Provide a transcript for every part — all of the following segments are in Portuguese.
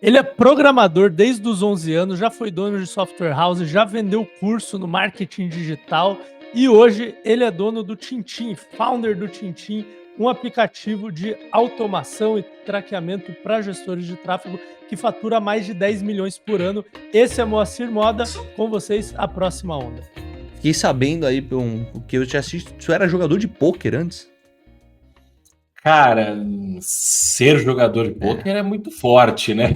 Ele é programador desde os 11 anos, já foi dono de software house, já vendeu curso no marketing digital e hoje ele é dono do Tintim, founder do Tintim, um aplicativo de automação e traqueamento para gestores de tráfego que fatura mais de 10 milhões por ano. Esse é Moacir Moda, com vocês, a próxima onda. Fiquei sabendo aí que eu te assisto, tu era jogador de pôquer antes? Cara, ser jogador de pôquer é muito forte, né?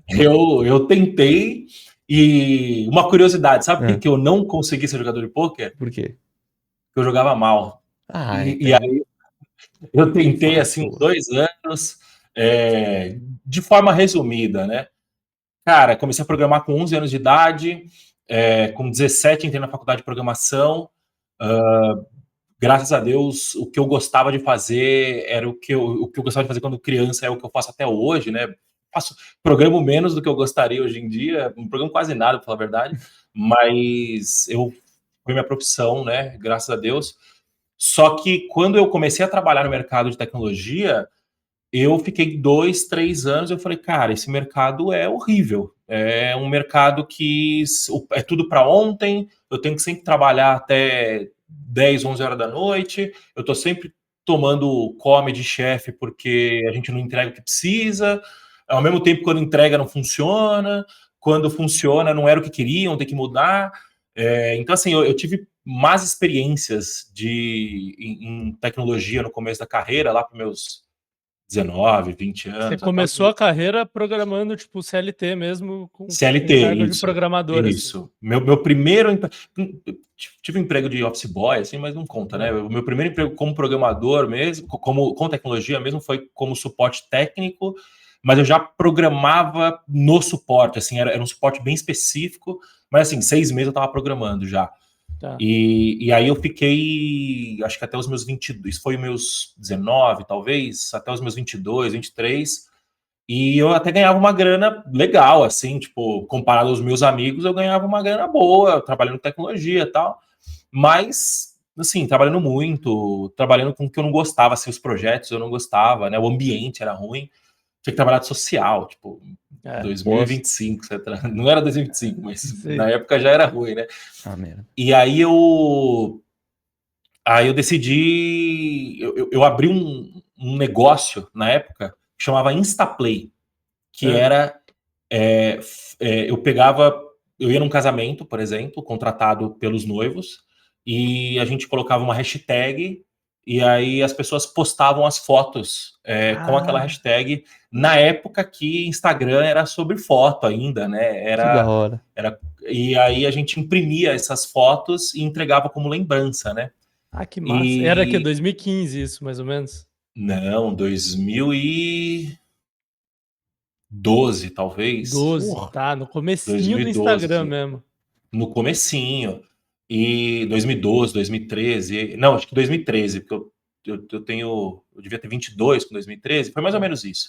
Eu tentei, e uma curiosidade, sabe por que eu não consegui ser jogador de pôquer? Por quê? Porque eu jogava mal. E aí eu tentei assim uns 2 anos, de forma resumida, né? Cara, comecei a programar com 11 anos de idade, com 17 entrei na faculdade de programação. Graças a Deus, o que eu gostava de fazer era o que eu gostava de fazer quando criança, é o que eu faço até hoje, né? Programo menos do que eu gostaria hoje em dia, não programo quase nada, pra falar a verdade, mas foi minha profissão, né? Graças a Deus. Só que quando eu comecei a trabalhar no mercado de tecnologia, eu fiquei 2, 3 anos, eu falei, cara, esse mercado é horrível. É um mercado que é tudo para ontem, eu tenho que sempre trabalhar até 10, 11 horas da noite, eu tô sempre tomando come de chefe porque a gente não entrega o que precisa, ao mesmo tempo quando entrega não funciona, quando funciona não era o que queriam, tem que mudar. Então, assim, eu tive más experiências em tecnologia no começo da carreira, lá para meus 19, 20 anos. Você começou a carreira programando, tipo, CLT mesmo, com CLT, cargo isso. de programador. Isso. Assim. Meu primeiro... Tive um emprego de office boy, assim, mas não conta, né? O meu primeiro emprego como programador mesmo, com tecnologia mesmo, foi como suporte técnico, mas eu já programava no suporte, assim, era um suporte bem específico, mas assim, 6 meses eu estava programando já. Tá. E aí eu fiquei, acho que até os meus 22, isso foi meus 19, talvez, até os meus 22, 23, e eu até ganhava uma grana legal, assim, tipo, comparado aos meus amigos, eu ganhava uma grana boa, trabalhando em tecnologia e tal, mas, assim, trabalhando muito, trabalhando com o que eu não gostava, assim, os projetos eu não gostava, né, o ambiente era ruim, tinha que trabalhar de social, tipo, 2025, não era 2025, mas sim. Na época já era ruim, né? E aí eu decidi, eu abri um negócio na época que chamava Instaplay, que era, eu ia num casamento, por exemplo, contratado pelos noivos, e a gente colocava uma hashtag, e aí as pessoas postavam as fotos com aquela hashtag, na época que Instagram era sobre foto ainda, né? Que da hora. E aí a gente imprimia essas fotos e entregava como lembrança, né? Ah, que massa. Era que 2015 isso, mais ou menos? Não, 2012, talvez. 12, tá, no comecinho 2012, do Instagram mesmo. No comecinho. E 2012, 2013, não, acho que 2013, porque eu devia ter 22 com 2013, foi mais ou menos isso.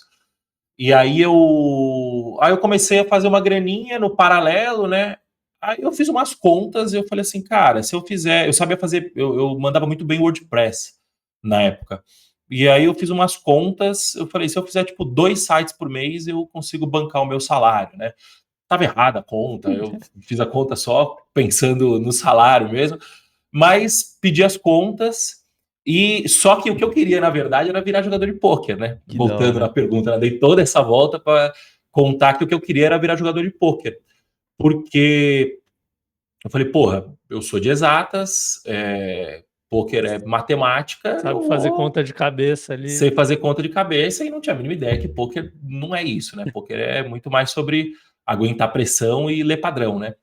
E aí eu comecei a fazer uma graninha no paralelo, né? Aí eu fiz umas contas e eu falei assim, cara, se eu fizer, eu sabia fazer, eu mandava muito bem WordPress na época. E aí eu fiz umas contas, eu falei, se eu fizer tipo 2 sites por mês, eu consigo bancar o meu salário, né? Tava errada a conta, eu fiz a conta só pensando no salário mesmo, mas pedi as contas, e só que o que eu queria, na verdade, era virar jogador de pôquer, né? Voltando na pergunta, eu dei toda essa volta para contar que o que eu queria era virar jogador de pôquer, porque eu falei, porra, eu sou de exatas, pôquer é matemática. Sabe fazer conta de cabeça ali. Sei fazer conta de cabeça e não tinha a mínima ideia que pôquer não é isso, né? Pôquer é muito mais sobre aguentar pressão e ler padrão, né?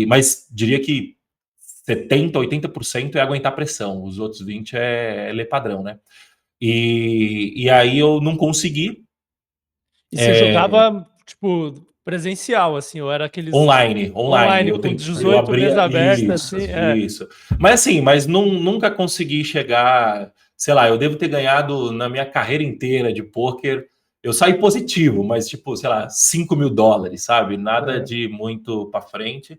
Mas diria que 70%, 80% é aguentar pressão, os outros 20% é ler padrão, né? E aí eu não consegui. E você jogava, tipo, presencial, assim, ou era aqueles... Online. Eu com 18 meses abertas, assim. Isso. Mas nunca consegui chegar, sei lá, eu devo ter ganhado na minha carreira inteira de pôquer, eu saí positivo, mas tipo, sei lá, $5.000, sabe? Nada de muito pra frente.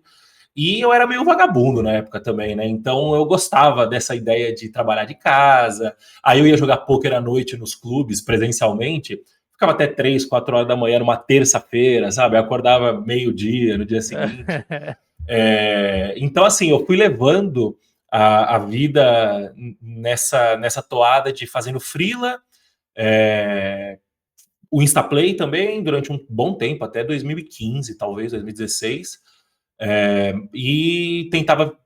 E eu era meio vagabundo na época também, né? Então eu gostava dessa ideia de trabalhar de casa. Aí eu ia jogar pôquer à noite nos clubes, presencialmente. ficava até 3, 4 horas da manhã numa terça-feira, sabe? Eu acordava meio-dia no dia seguinte. Então, assim, eu fui levando a vida nessa toada de fazendo freela, o Instaplay também, durante um bom tempo, até 2015, talvez, 2016. E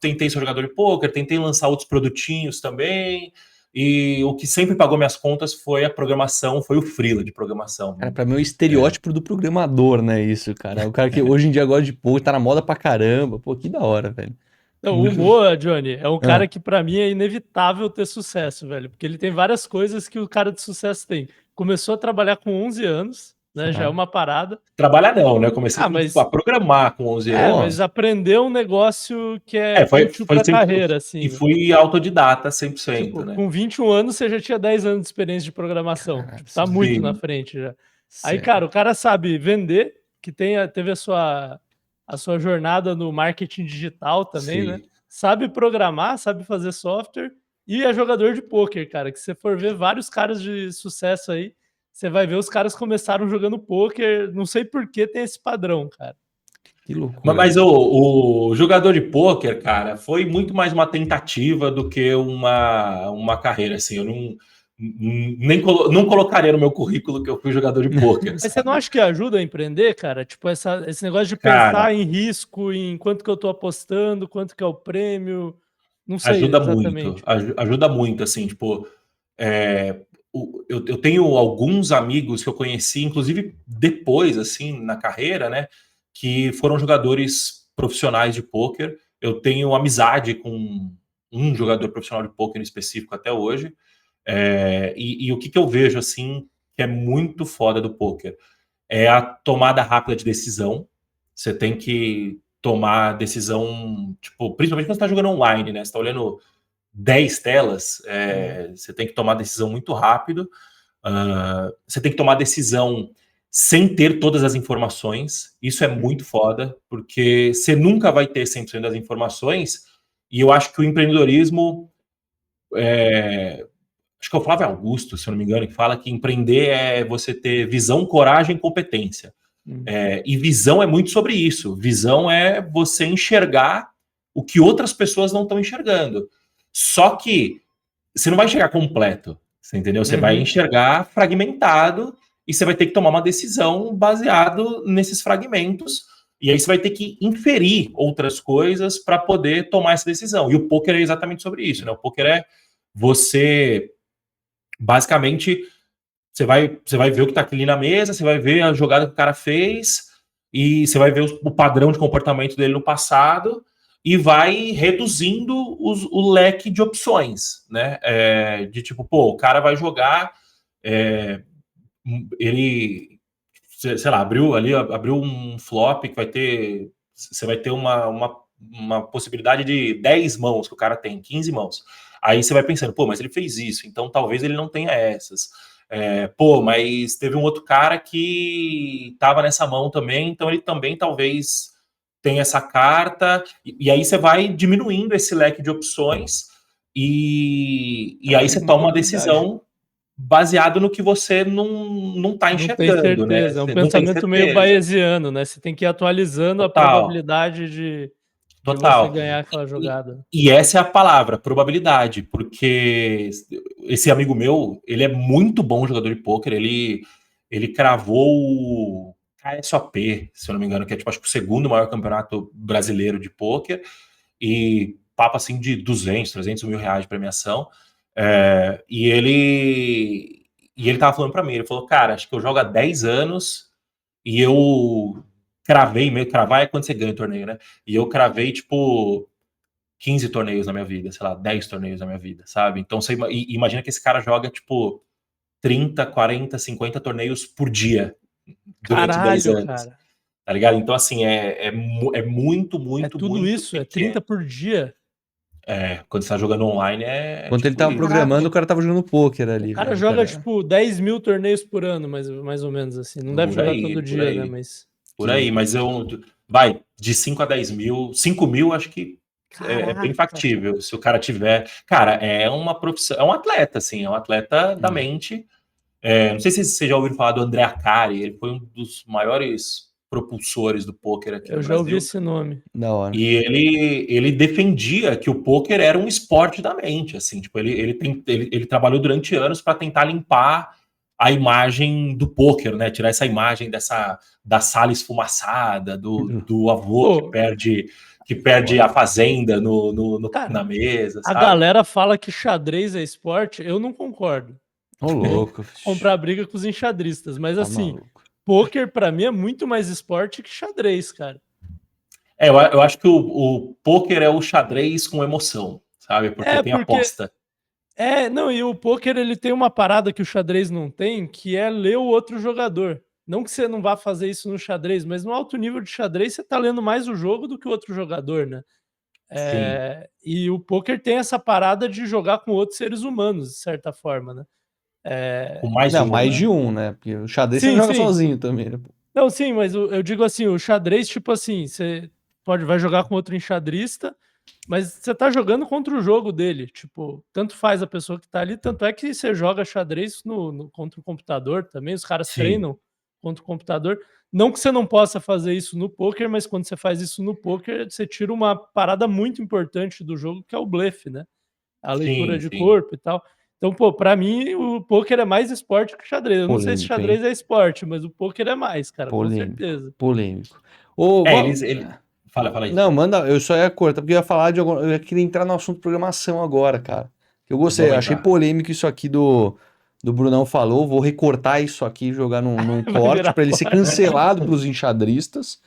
tentei ser jogador de pôquer, tentei lançar outros produtinhos também. E o que sempre pagou minhas contas foi a programação, foi o freela de programação. Cara, pra mim é o estereótipo do programador, né? Isso, cara. O cara que hoje em dia gosta de pôquer, tá na moda pra caramba. Pô, que da hora, velho. Não, o Moa, Johnny, é um cara que pra mim é inevitável ter sucesso, velho. Porque ele tem várias coisas que o cara de sucesso tem. Começou a trabalhar com 11 anos, né? Já é uma parada. Trabalhar não, né? Comecei a programar com 11 anos. Mas aprender um negócio que foi útil pra carreira, assim. E fui autodidata 100%, tipo, né? Com 21 anos, você já tinha 10 anos de experiência de programação. Tipo, tá muito na frente já. Aí, cara, o cara sabe vender, que teve a sua jornada no marketing digital também, né? Sabe programar, sabe fazer software e é jogador de pôquer, cara. Que se você for ver vários caras de sucesso aí, você vai ver os caras começaram jogando pôquer, não sei por que tem esse padrão, cara. Que loucura. Mas o jogador de pôquer, cara, foi muito mais uma tentativa do que uma carreira, assim. Eu não colocaria no meu currículo que eu fui jogador de pôquer. Mas você não acha que ajuda a empreender, cara? Tipo, esse negócio de pensar em risco, em quanto que eu tô apostando, quanto que é o prêmio, não sei exatamente. Ajuda muito, assim, tipo... eu tenho alguns amigos que eu conheci, inclusive depois, assim, na carreira, né? Que foram jogadores profissionais de pôquer. Eu tenho amizade com um jogador profissional de pôquer em específico até hoje. E o que eu vejo, assim, que é muito foda do pôquer é a tomada rápida de decisão. Você tem que tomar decisão, tipo, principalmente quando você está jogando online, né? Você está olhando 10 telas, você tem que tomar decisão muito rápido. Você tem que tomar decisão sem ter todas as informações. Isso é muito foda, porque você nunca vai ter 100% das informações, e eu acho que o empreendedorismo... acho que é o Flávio Augusto, se eu não me engano, que fala que empreender é você ter visão, coragem e competência. E visão é muito sobre isso. Visão é você enxergar o que outras pessoas não estão enxergando. Só que você não vai enxergar completo, você entendeu? Você vai enxergar fragmentado e você vai ter que tomar uma decisão baseado nesses fragmentos. E aí você vai ter que inferir outras coisas para poder tomar essa decisão. E o pôquer é exatamente sobre isso, né? O pôquer é você... Basicamente, você vai ver o que está ali na mesa, você vai ver a jogada que o cara fez e você vai ver o padrão de comportamento dele no passado e vai reduzindo o leque de opções, né? De tipo, pô, o cara vai jogar, ele, sei lá, abriu um flop que você vai ter uma possibilidade de 10 mãos que o cara tem, 15 mãos. Aí você vai pensando, pô, mas ele fez isso, então talvez ele não tenha essas. Pô, mas teve um outro cara que tava nessa mão também, então ele também talvez tenha essa carta, e aí você vai diminuindo esse leque de opções, e aí você toma uma decisão baseado no que você não tá enxergando. Não tem certeza, né? É um pensamento meio bayesiano, né? Você tem que ir atualizando a probabilidade de você ganhar aquela jogada. E essa é a palavra, probabilidade, porque esse amigo meu, ele é muito bom jogador de pôquer, ele cravou o KSOP, se eu não me engano, que é tipo, acho que o segundo maior campeonato brasileiro de pôquer, e papo assim de 200, 300 mil reais de premiação, e ele tava falando pra mim, ele falou, cara, acho que eu jogo há 10 anos e eu cravar é quando você ganha o torneio, né? E eu cravei, tipo, 15 torneios na minha vida, sei lá, 10 torneios na minha vida, sabe? Então você imagina que esse cara joga, tipo, 30, 40, 50 torneios por dia durante 10 anos. Cara. Tá ligado? Então, assim, é muito, muito, tudo muito isso, pequeno. 30 por dia. Quando você tá jogando online Quando tipo ele tava programando, o cara tava jogando pôquer ali. O cara joga, tipo, 10 mil torneios por ano, mais ou menos, assim. Não deve jogar todo dia, né? Por aí, mas vai, de 5 a 10 mil, 5 mil acho que é bem factível, se o cara tiver... Cara, é uma profissão, é um atleta, assim, é um atleta da mente, Não sei se você já ouviu falar do André Akari, ele foi um dos maiores propulsores do pôquer aqui no Brasil. Eu já ouvi esse nome. Da hora. E ele defendia que o pôquer era um esporte da mente, assim, tipo, ele trabalhou durante anos para tentar limpar a imagem do pôquer, né? Tirar essa imagem da sala esfumaçada, do avô que perde a fazenda Cara, na mesa, a sabe? galera fala que xadrez é esporte, eu não concordo. Ô, louco. Comprar briga com os enxadristas, mas Tá assim, maluco. pôquer pra mim é muito mais esporte que xadrez, cara. Eu acho que o pôquer é o xadrez com emoção, sabe? Porque tem aposta. Não, e o pôquer ele tem uma parada que o xadrez não tem, que é ler o outro jogador. Não que você não vá fazer isso no xadrez, mas no alto nível de xadrez você tá lendo mais o jogo do que o outro jogador, né? E o pôquer tem essa parada de jogar com outros seres humanos, de certa forma, né? Com mais de um, mais né? de um, né? Porque o xadrez você não joga sozinho também, né? Não, sim, mas eu digo assim, o xadrez, tipo assim, você vai jogar com outro enxadrista, mas você tá jogando contra o jogo dele, tipo, tanto faz a pessoa que tá ali, tanto é que você joga xadrez contra o computador também, os caras treinam contra o computador. Não que você não possa fazer isso no poker, mas quando você faz isso no poker, você tira uma parada muito importante do jogo, que é o blefe, né? A leitura de corpo e tal. Então, pô, pra mim, o pôquer é mais esporte que o xadrez. Eu não sei se xadrez é esporte, mas o pôquer é mais, cara, com certeza. Polêmico. Fala aí. Não, manda, eu só ia cortar, porque eu ia falar eu ia querer entrar no assunto programação agora, cara. Eu gostei, achei polêmico isso aqui do Brunão falou, vou recortar isso aqui, jogar num corte pra ele ser cancelado pelos enxadristas.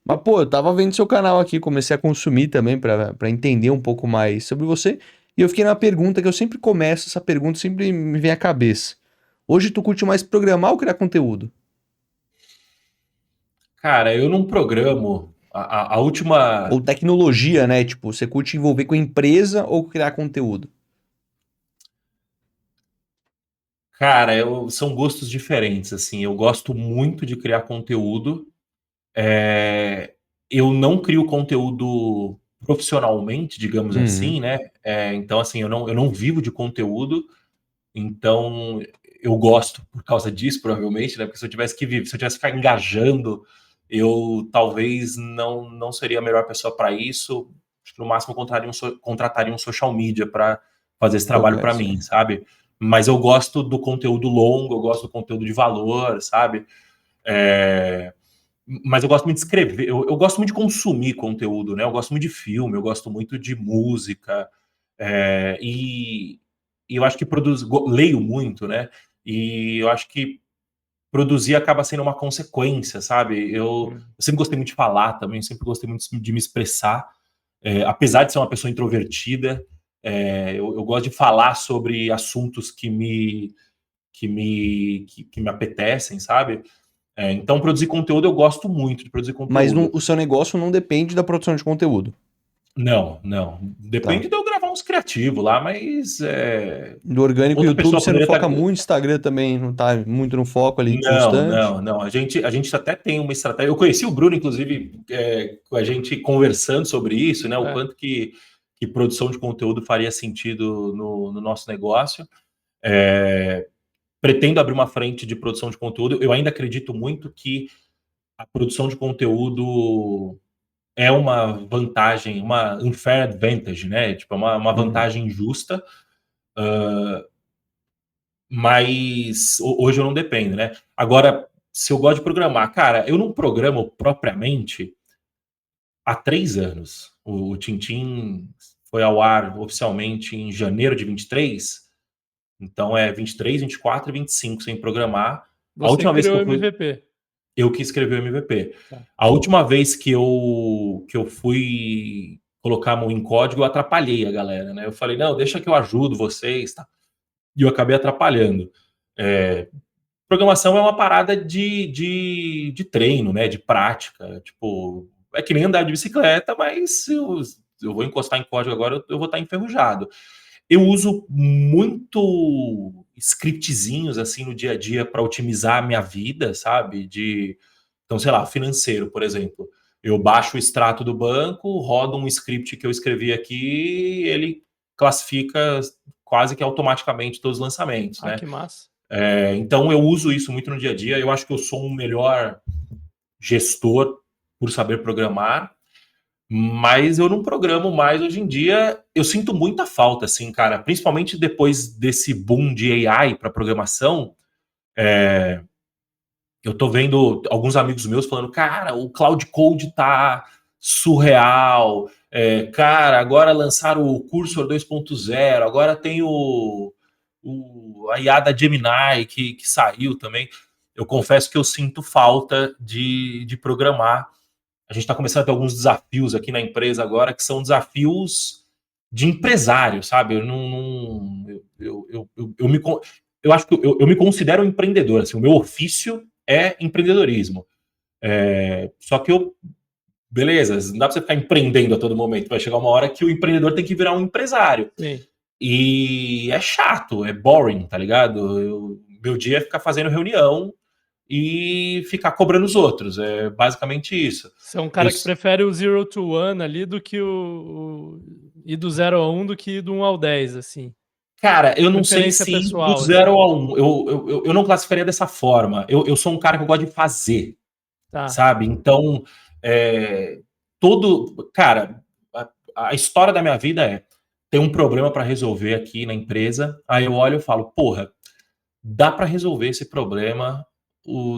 Mas, pô, eu tava vendo seu canal aqui, comecei a consumir também pra entender um pouco mais sobre você. E eu fiquei na pergunta que eu sempre começo, essa pergunta sempre me vem à cabeça. Hoje tu curte mais programar ou criar conteúdo? Cara, eu não programo. A última. Ou tecnologia, né? Tipo, você curte envolver com a empresa ou criar conteúdo? Cara, são gostos diferentes, assim. Eu gosto muito de criar conteúdo. Eu não crio conteúdo profissionalmente, digamos assim, né? Então, assim, eu não vivo de conteúdo. Então, eu gosto por causa disso, provavelmente, né? Porque se eu tivesse que viver, se eu tivesse que ficar engajando, eu talvez não seria a melhor pessoa para isso. Acho que no máximo eu contrataria um social media para fazer esse trabalho para mim, sabe? Mas eu gosto do conteúdo longo, eu gosto do conteúdo de valor, sabe? Mas eu gosto muito de escrever, eu gosto muito de consumir conteúdo, né? Eu gosto muito de filme, eu gosto muito de música, e eu acho que leio muito, né? E eu acho que produzir acaba sendo uma consequência, sabe? Eu sempre gostei muito de falar também, sempre gostei muito de me expressar, apesar de ser uma pessoa introvertida, eu gosto de falar sobre assuntos que me apetecem, sabe? Então, produzir conteúdo, eu gosto muito de produzir conteúdo. Mas o seu negócio não depende da produção de conteúdo. Não. Depende de eu gravar uns criativos lá, mas... Do orgânico, o YouTube você não foca muito, Instagram também não tá muito no foco ali, constante. Não. A gente até tem uma estratégia. Eu conheci o Bruno, inclusive, com a gente conversando sobre isso, né? O quanto que produção de conteúdo faria sentido no nosso negócio. Pretendo abrir uma frente de produção de conteúdo. Eu ainda acredito muito que a produção de conteúdo é uma vantagem, uma unfair advantage, né? Tipo, uma vantagem justa, mas hoje eu não dependo, né? Agora, se eu gosto de programar, cara, eu não programo propriamente há 3 anos. O Tintim foi ao ar oficialmente em janeiro de 23, então 23, 24 e 25 sem programar. A última vez que eu fui... MVP. Eu que escrevi o MVP. A última vez que eu fui colocar a mão em código, eu atrapalhei a galera, né? Eu falei, não, deixa que eu ajudo vocês, tá? E eu acabei atrapalhando. Programação é uma parada de treino, né? De prática. Tipo, é que nem andar de bicicleta, mas eu vou encostar em código agora, eu vou estar enferrujado. Eu uso muito scriptzinhos assim no dia a dia para otimizar a minha vida, sabe? Então, sei lá, financeiro, por exemplo. Eu baixo o extrato do banco, rodo um script que eu escrevi aqui, ele classifica quase que automaticamente todos os lançamentos, né? Que massa. Então eu uso isso muito no dia a dia. Eu acho que eu sou um melhor gestor por saber programar, mas eu não programo mais hoje em dia. Eu sinto muita falta, assim, cara, principalmente depois desse boom de AI para programação. Eu tô vendo alguns amigos meus falando, cara, o Cloud Code tá surreal. Cara, agora lançaram o Cursor 2.0, agora tem a IA da Gemini que saiu também. Eu confesso que eu sinto falta de programar. A gente está começando a ter alguns desafios aqui na empresa agora, que são desafios de empresário, sabe? Eu acho que eu me considero um empreendedor. Assim, o meu ofício é empreendedorismo. Só que beleza, não dá para você ficar empreendendo a todo momento. Vai chegar uma hora que o empreendedor tem que virar um empresário. Sim. E é chato, é boring, tá ligado? Meu dia é ficar fazendo reunião e ficar cobrando os outros. É basicamente isso. Você é um cara que prefere o 0 to 1 ali do que ir do 0 a 1 do que ir do 1 ao 10, assim. Cara, eu não sei se pessoal, do 0 a 1. Eu não classificaria dessa forma. Eu sou um cara que eu gosto de fazer, sabe? Então, Cara, a história da minha vida é: tem um problema para resolver aqui na empresa, aí eu olho e falo, porra, dá para resolver esse problema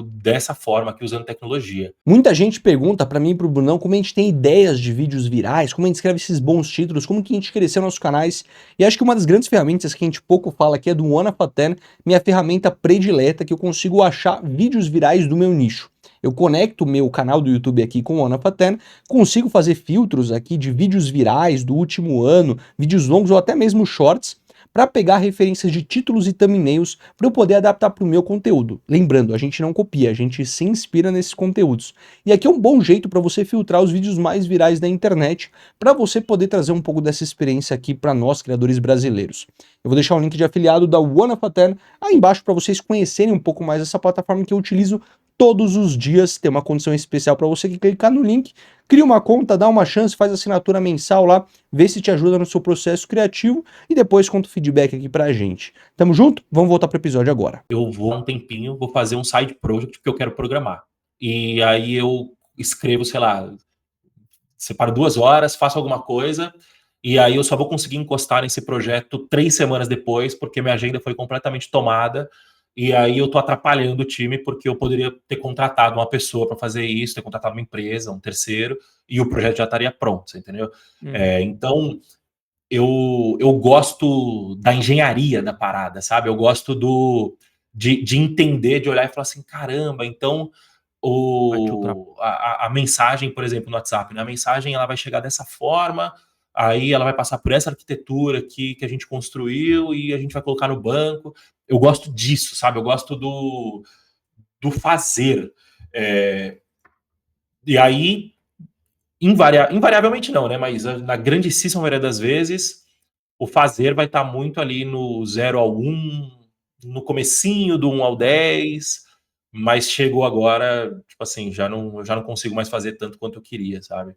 dessa forma aqui, usando tecnologia. Muita gente pergunta para mim e pro Brunão como a gente tem ideias de vídeos virais, como a gente escreve esses bons títulos, como que a gente cresceu nossos canais. E acho que uma das grandes ferramentas que a gente pouco fala aqui é do One of a Ten, minha ferramenta predileta, que eu consigo achar vídeos virais do meu nicho. Eu conecto o meu canal do YouTube aqui com o One of a Ten, consigo fazer filtros aqui de vídeos virais do último ano, vídeos longos ou até mesmo shorts, para pegar referências de títulos e thumbnails para eu poder adaptar para o meu conteúdo. Lembrando, a gente não copia, a gente se inspira nesses conteúdos. E aqui é um bom jeito para você filtrar os vídeos mais virais da internet, para você poder trazer um pouco dessa experiência aqui para nós, criadores brasileiros. Eu vou deixar o link de afiliado da One of a Ten aí embaixo para vocês conhecerem um pouco mais essa plataforma que eu utilizo todos os dias. Tem uma condição especial para você que clicar no link, cria uma conta, dá uma chance, faz assinatura mensal lá, vê se te ajuda no seu processo criativo e depois conta o feedback aqui pra gente. Tamo junto? Vamos voltar pro episódio agora. Eu vou um tempinho, vou fazer um side project que eu quero programar. E aí eu escrevo, sei lá, separo 2 horas, faço alguma coisa, e aí eu só vou conseguir encostar nesse projeto 3 semanas depois, porque minha agenda foi completamente tomada. E aí eu tô atrapalhando o time, porque eu poderia ter contratado uma pessoa para fazer isso, ter contratado uma empresa, um terceiro, e o projeto já estaria pronto, você entendeu? Então, eu gosto da engenharia da parada, sabe? Eu gosto de entender, de olhar e falar assim, caramba, então a mensagem, por exemplo, no WhatsApp, né? A mensagem ela vai chegar dessa forma, aí ela vai passar por essa arquitetura aqui que a gente construiu e a gente vai colocar no banco. Eu gosto disso, sabe? Eu gosto do fazer. E aí, invariavelmente não, né? Mas na grandíssima maioria das vezes, o fazer vai estar muito ali no 0 ao 1, no comecinho do 1 ao 10, mas chegou agora, tipo assim, já não consigo mais fazer tanto quanto eu queria, sabe?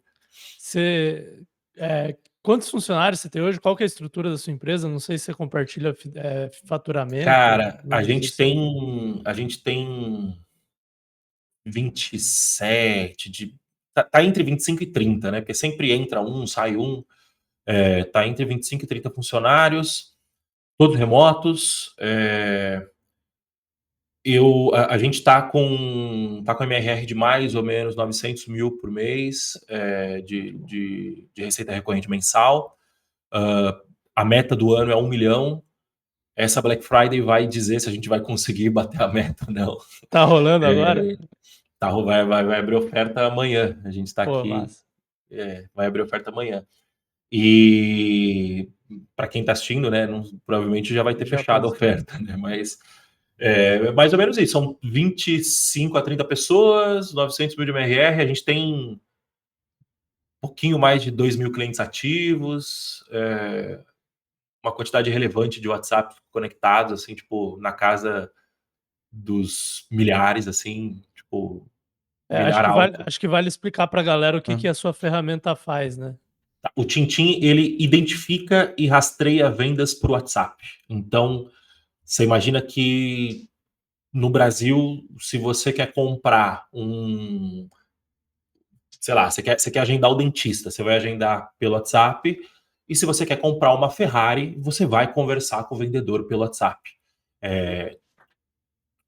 Quantos funcionários você tem hoje? Qual que é a estrutura da sua empresa? Não sei se você compartilha faturamento. Cara, a gente tem 27, tá entre 25 e 30, né? Porque sempre entra um, sai um. Tá entre 25 e 30 funcionários, todos remotos. A gente tá com MRR de mais ou menos 900 mil por mês de receita recorrente mensal. A meta do ano é 1 milhão. Essa Black Friday vai dizer se a gente vai conseguir bater a meta ou não. Tá rolando agora? Vai abrir oferta amanhã. A gente tá aqui. Vai abrir oferta amanhã. E para quem está assistindo, né, provavelmente já vai ter fechado a oferta, né? Mas mais ou menos isso. São 25 a 30 pessoas, 900 mil de MRR. A gente tem um pouquinho mais de 2 mil clientes ativos, uma quantidade relevante de WhatsApp conectados, assim, tipo, na casa dos milhares, assim, tipo, acho que vale explicar para a galera o que a sua ferramenta faz, né? O Tintim, ele identifica e rastreia vendas por WhatsApp. Então, Você imagina que no Brasil, se você quer comprar sei lá, você quer agendar o dentista, você vai agendar pelo WhatsApp, e se você quer comprar uma Ferrari, você vai conversar com o vendedor pelo WhatsApp.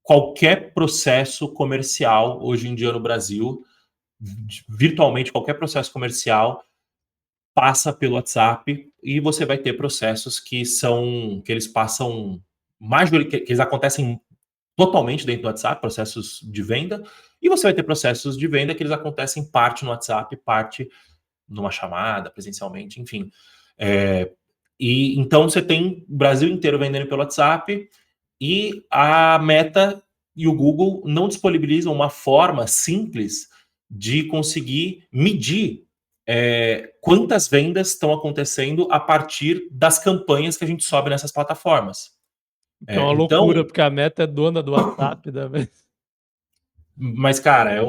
Qualquer processo comercial hoje em dia no Brasil, virtualmente qualquer processo comercial passa pelo WhatsApp, e você vai ter processos que eles passam que eles acontecem totalmente dentro do WhatsApp, processos de venda, e você vai ter processos de venda que eles acontecem parte no WhatsApp, parte numa chamada, presencialmente, enfim. E então você tem o Brasil inteiro vendendo pelo WhatsApp, e a Meta e o Google não disponibilizam uma forma simples de conseguir medir quantas vendas estão acontecendo a partir das campanhas que a gente sobe nessas plataformas. É uma loucura, porque a Meta é dona do WhatsApp também. Mas, cara,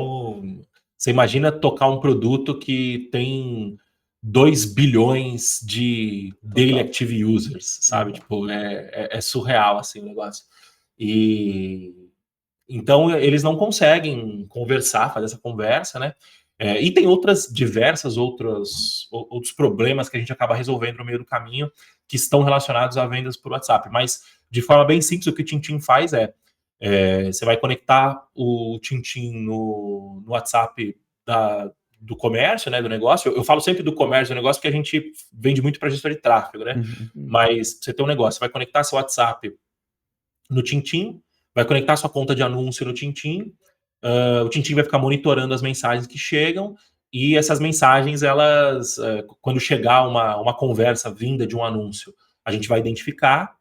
você imagina tocar um produto que tem 2 bilhões de daily active users, sabe? Tipo, é surreal, assim, o negócio. E então eles não conseguem conversar, fazer essa conversa, né? E tem diversas outros problemas que a gente acaba resolvendo no meio do caminho, que estão relacionados a vendas por WhatsApp. Mas, de forma bem simples, o que o TinTin faz você vai conectar o TinTin no WhatsApp do comércio, né, do negócio. Eu falo sempre do comércio do negócio porque a gente vende muito para gestor de tráfego, né? Mas você tem um negócio, você vai conectar seu WhatsApp no TinTin, vai conectar sua conta de anúncio no TinTin, o TinTin vai ficar monitorando as mensagens que chegam, e essas mensagens, elas, quando chegar uma conversa vinda de um anúncio, a gente vai identificar,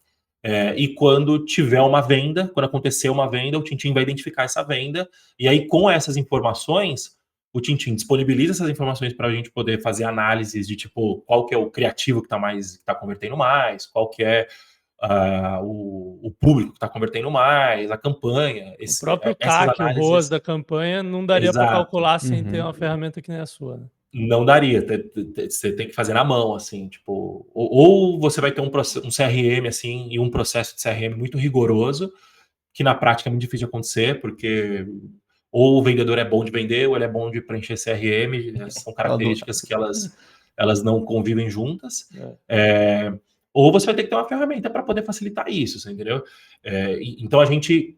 e quando tiver uma venda, quando acontecer uma venda, o TinTin vai identificar essa venda, e aí com essas informações, o TinTin disponibiliza essas informações para a gente poder fazer análises de tipo, qual que é o criativo que está convertendo mais, qual que é o público que está convertendo mais, a campanha. O próprio CAC, o ROAS da campanha, não daria para calcular sem ter uma ferramenta que nem a sua, né? Não daria, você tem que fazer na mão, assim, tipo, ou você vai ter um CRM, assim, e um processo de CRM muito rigoroso, que na prática é muito difícil de acontecer, porque ou o vendedor é bom de vender, ou ele é bom de preencher CRM, são características que elas não convivem juntas. Ou você vai ter que ter uma ferramenta para poder facilitar isso, você entendeu? Então a gente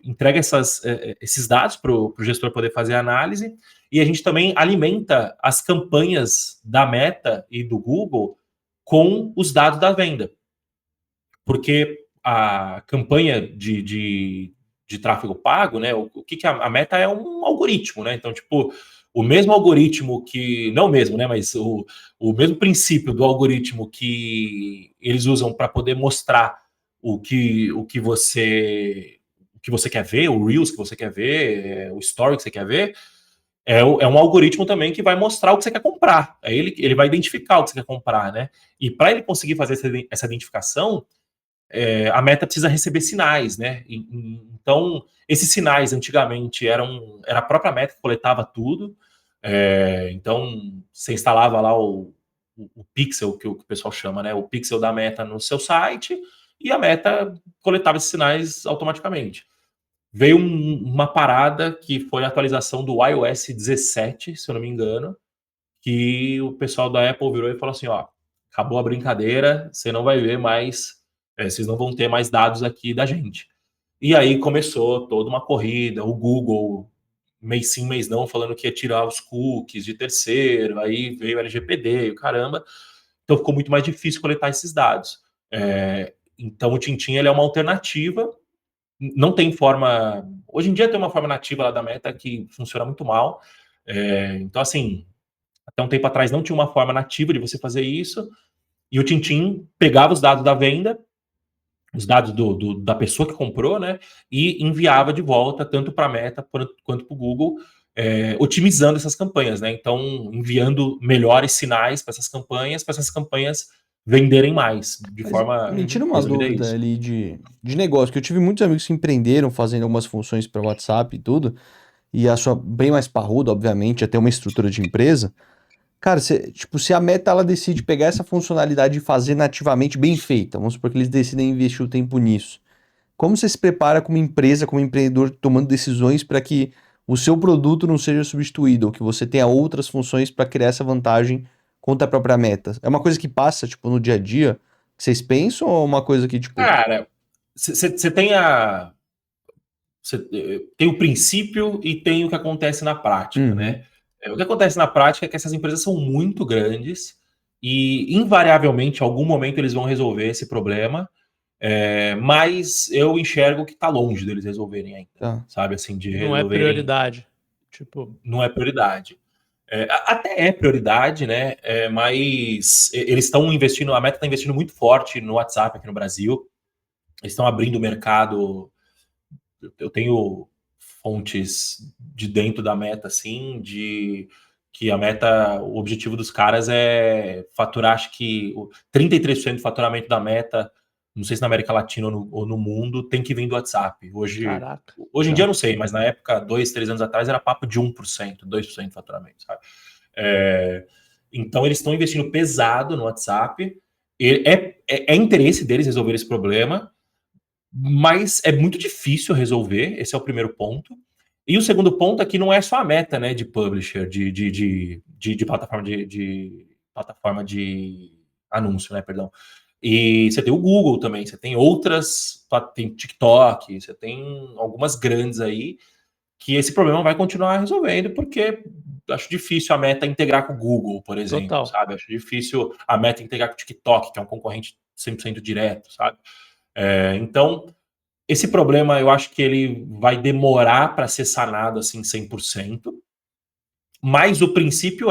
entrega esses dados para o gestor poder fazer a análise, e a gente também alimenta as campanhas da Meta e do Google com os dados da venda. Porque a campanha de tráfego pago, né? O que a Meta é um algoritmo, né? Então, tipo, o mesmo algoritmo que... Não o mesmo, né? Mas o mesmo princípio do algoritmo que eles usam para poder mostrar o que você quer ver, o Reels que você quer ver, o Story que você quer ver, é um algoritmo também que vai mostrar o que você quer comprar. Ele vai identificar o que você quer comprar, né? E para ele conseguir fazer essa identificação, a Meta precisa receber sinais, né? Então, esses sinais antigamente era a própria Meta que coletava tudo. Então, você instalava lá o pixel, que o pessoal chama, né? O pixel da Meta no seu site, e a Meta coletava esses sinais automaticamente. Veio uma parada que foi a atualização do iOS 17, se eu não me engano, que o pessoal da Apple virou e falou assim, ó, acabou a brincadeira, você não vai ver mais, vocês não vão ter mais dados aqui da gente. E aí começou toda uma corrida, o Google, mês sim, mês não, falando que ia tirar os cookies de terceiro, aí veio o LGPD e o caramba, então ficou muito mais difícil coletar esses dados. Então o TinTin, ele é uma alternativa, não tem forma... Hoje em dia tem uma forma nativa lá da Meta que funciona muito mal, então assim, até um tempo atrás não tinha uma forma nativa de você fazer isso, e o TinTin pegava os dados da venda, os dados da pessoa que comprou, né, e enviava de volta tanto para a Meta quanto para o Google, otimizando essas campanhas, né, então enviando melhores sinais para essas campanhas venderem mais, de forma... Me tira uma dúvida ali de negócio, que eu tive muitos amigos que empreenderam fazendo algumas funções para WhatsApp e tudo, e a sua bem mais parruda, obviamente, até uma estrutura de empresa. Cara, se a Meta ela decide pegar essa funcionalidade e fazer nativamente bem feita, vamos supor que eles decidem investir o tempo nisso. Como você se prepara como empresa, como empreendedor, tomando decisões para que o seu produto não seja substituído, ou que você tenha outras funções para criar essa vantagem contra a própria Meta? É uma coisa que passa, tipo, no dia a dia, que vocês pensam, ou é uma coisa que, tipo... Cara, você tem tem o princípio e tem o que acontece na prática, né? O que acontece na prática é que essas empresas são muito grandes e, invariavelmente, em algum momento eles vão resolver esse problema, mas eu enxergo que está longe deles resolverem ainda, sabe? Assim, de não é prioridade. Tipo... Não é prioridade. Até é prioridade, né? Mas eles estão investindo, a Meta está investindo muito forte no WhatsApp aqui no Brasil. Eles estão abrindo o mercado. Eu tenho fontes de dentro da Meta, assim, de que a Meta, o objetivo dos caras é faturar, acho que 33% do faturamento da Meta, não sei se na América Latina ou no mundo, tem que vir do WhatsApp. Hoje em dia eu não sei, mas na época, 2, 3 anos atrás, era papo de 1%, 2% de faturamento, sabe? Então eles estão investindo pesado no WhatsApp. É interesse deles resolver esse problema, mas é muito difícil resolver, esse é o primeiro ponto. E o segundo ponto é que não é só a Meta, né, de publisher, de plataforma de anúncio, né, perdão. E você tem o Google também, você tem outras, tem TikTok, você tem algumas grandes aí, que esse problema vai continuar resolvendo, porque acho difícil a Meta integrar com o Google, por exemplo, sabe? Acho difícil a Meta integrar com o TikTok, que é um concorrente 100% direto, sabe? Então, esse problema eu acho que ele vai demorar para ser sanado assim 100%, mas o princípio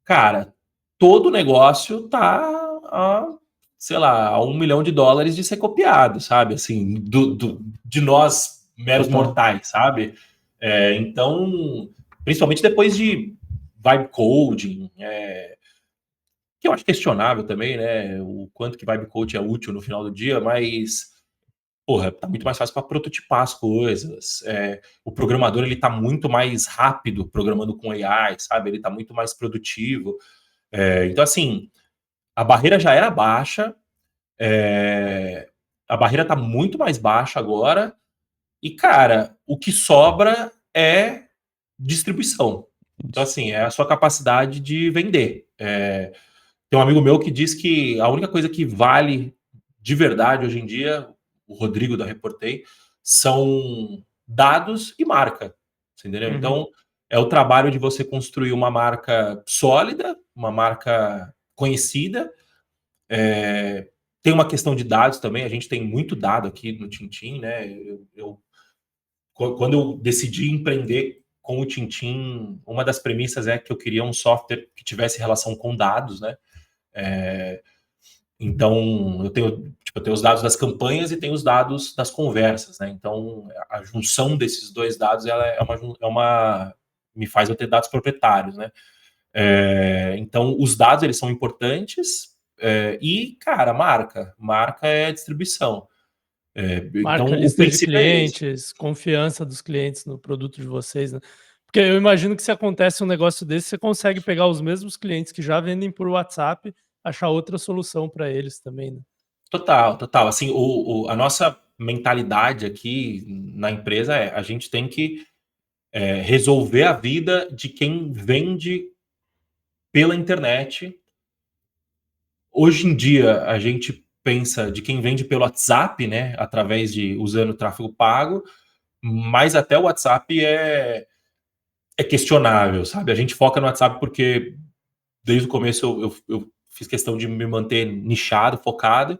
cara, todo negócio tá sei lá, a $1 milhão de ser copiado, sabe? Assim, de nós meros mortais, sabe? Então, principalmente depois de vibe coding, que eu acho questionável também, né? O quanto que vibe coding é útil no final do dia, mas porra, tá muito mais fácil para prototipar as coisas. O programador ele tá muito mais rápido programando com AI, sabe? Ele tá muito mais produtivo. Então, assim, a barreira já era baixa, a barreira tá muito mais baixa agora, e, cara, o que sobra é distribuição. Então, assim, é a sua capacidade de vender. Tem um amigo meu que diz que a única coisa que vale de verdade hoje em dia, o Rodrigo da Reportei, são dados e marca. Você entendeu? Então, é o trabalho de você construir uma marca sólida, uma marca conhecida. Tem uma questão de dados também, a gente tem muito dado aqui no Tintim, né? Quando eu decidi empreender com o Tintim, uma das premissas é que eu queria um software que tivesse relação com dados, né? Então, eu tenho os dados das campanhas e tenho os dados das conversas, né? Então, a junção desses dois dados me faz eu ter dados proprietários, né? Então, os dados eles são importantes e, cara, marca é distribuição. Marca, Então, lista de clientes, confiança dos clientes no produto de vocês, né? Porque eu imagino que se acontece um negócio desse, você consegue pegar os mesmos clientes que já vendem por WhatsApp, achar outra solução para eles também, né? Total. Assim, a nossa mentalidade aqui na empresa a gente tem que resolver a vida de quem vende pela internet. Hoje em dia, a gente pensa de quem vende pelo WhatsApp, né, usando tráfego pago, mas até o WhatsApp é questionável, sabe? A gente foca no WhatsApp porque desde o começo eu fiz questão de me manter nichado, focado,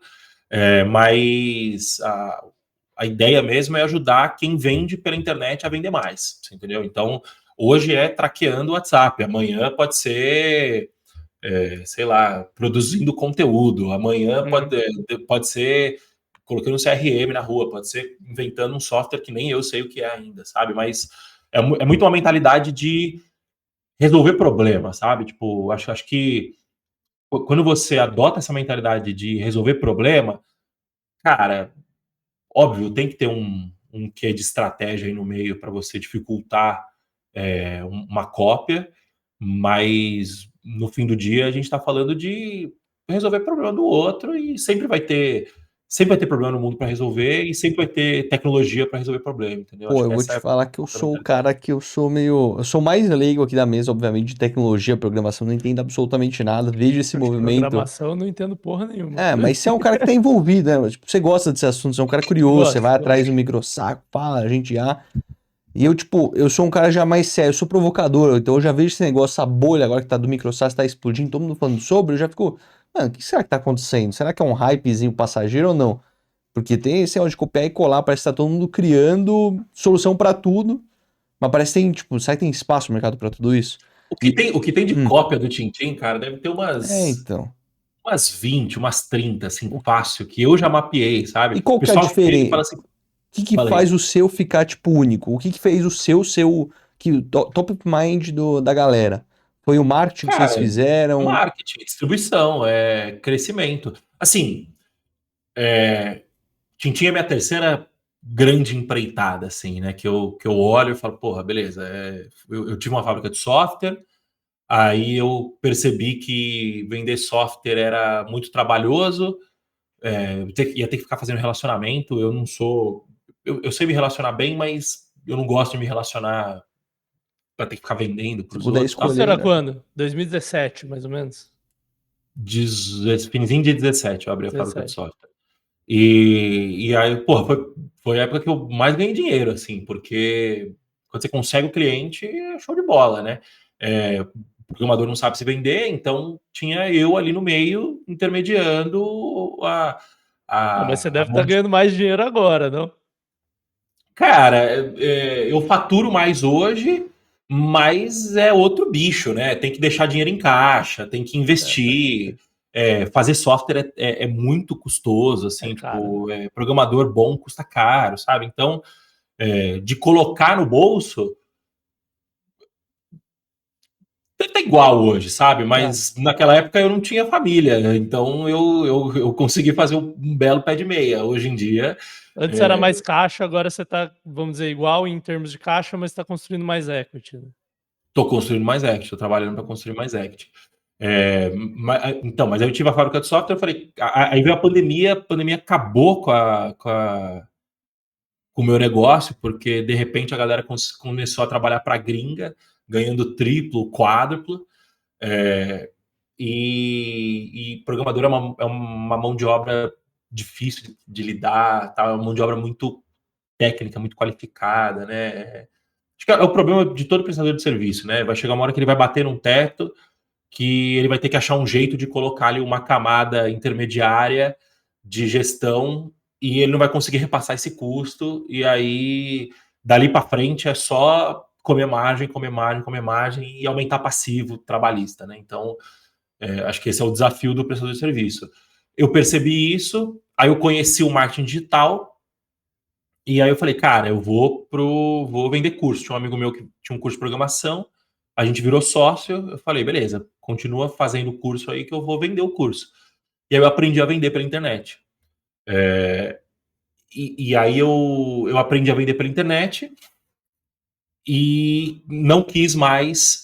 mas a ideia mesmo é ajudar quem vende pela internet a vender mais, entendeu? Então, hoje é traqueando o WhatsApp, amanhã pode ser, sei lá, produzindo conteúdo, amanhã pode ser colocando um CRM na rua, pode ser inventando um software que nem eu sei o que é ainda, sabe? Mas é muito uma mentalidade de resolver problemas, sabe? Tipo, acho que quando você adota essa mentalidade de resolver problema, cara, óbvio, tem que ter um quê de estratégia aí no meio para você dificultar uma cópia, mas no fim do dia a gente está falando de resolver problema do outro e sempre vai ter problema no mundo para resolver e sempre vai ter tecnologia para resolver problema, entendeu? Pô, Acho eu que vou essa te é falar que eu a sou o mentalidade. cara que eu sou meio. Eu sou mais leigo aqui da mesa, obviamente, de tecnologia, programação, não entendo absolutamente nada. Vejo esse De movimento. programação eu não entendo porra nenhuma. É, mas você é um cara que tá envolvido, né? Tipo, você gosta desse assunto, você é um cara curioso, você vai Gosto. atrás do microsaco, fala, a gente já. E eu, tipo, eu sou um cara já mais sério, eu sou provocador, então eu já vejo esse negócio, essa bolha agora que tá do microSAS, tá explodindo, todo mundo falando sobre, eu já fico, mano, o que será que tá acontecendo? Será que é um hypezinho passageiro ou não? Porque tem esse negócio de copiar e colar, parece que tá todo mundo criando solução pra tudo, mas parece que tem, tipo, será que tem espaço no mercado pra tudo isso? E, O que tem de hum, cópia do Tintin, cara, deve ter então. umas 20, umas 30, assim, O- fácil, que eu já mapeei, sabe? E O qual que é a pessoal chega e fala diferença? assim, Que falei, faz o seu ficar, tipo, único? O que fez o seu, que, top of mind da galera? Foi o marketing que vocês cara, fizeram? marketing, distribuição, crescimento. Assim, Tintin é minha terceira grande empreitada, assim, né? Que eu olho e falo, porra, beleza. Eu tive uma fábrica de software, aí eu percebi que vender software era muito trabalhoso, ia ter que ficar fazendo relacionamento. Eu não sou. Eu sei me relacionar bem, mas eu não gosto de me relacionar para ter que ficar vendendo para Se os puder outros e tal. Isso escolher, era né? quando? 2017, mais ou menos? Finzinho de 17, eu abri a fábrica de 17. software. E aí, porra, foi a época que eu mais ganhei dinheiro, assim, porque quando você consegue o cliente, é show de bola, né? O programador não sabe se vender, então tinha eu ali no meio, intermediando Ah, mas você a deve estar mão de... ganhando mais dinheiro agora, não? Cara, eu faturo mais hoje, mas é outro bicho, né? Tem que deixar dinheiro em caixa, tem que investir. Fazer software é muito custoso, É assim, caro, né? tipo, programador bom custa caro, sabe? Então, de colocar no bolso, tá igual hoje, sabe? Tá. Mas naquela época eu não tinha família, então eu consegui fazer um belo pé de meia. Hoje em dia, Antes era é, mais caixa, agora você tá, vamos dizer, igual em termos de caixa, mas está construindo mais equity, né? tô construindo mais Act, tô trabalhando para construir mais Act. Então, mas aí eu tive a fábrica de software, eu falei, aí veio a pandemia acabou com o meu negócio, porque de repente a galera começou a trabalhar para gringa, ganhando triplo, quádruplo, é, e programador é uma mão de obra difícil de lidar, tá? É uma mão de obra muito técnica, muito qualificada, né? Acho que é o problema de todo prestador de serviço, né? Vai chegar uma hora que ele vai bater num teto, que ele vai ter que achar um jeito de colocar ali uma camada intermediária de gestão e ele não vai conseguir repassar esse custo, e aí dali para frente é só comer margem, comer margem, comer margem e aumentar passivo trabalhista, né? Então, acho que esse é o desafio do prestador de serviço. Eu percebi isso, aí eu conheci o marketing digital, e aí eu falei, cara, vou vender curso. Tinha um amigo meu que tinha um curso de programação, a gente virou sócio, eu falei, beleza, continua fazendo o curso aí que eu vou vender o curso. E aí eu aprendi a vender pela internet. E aí eu aprendi a vender pela internet e não quis mais,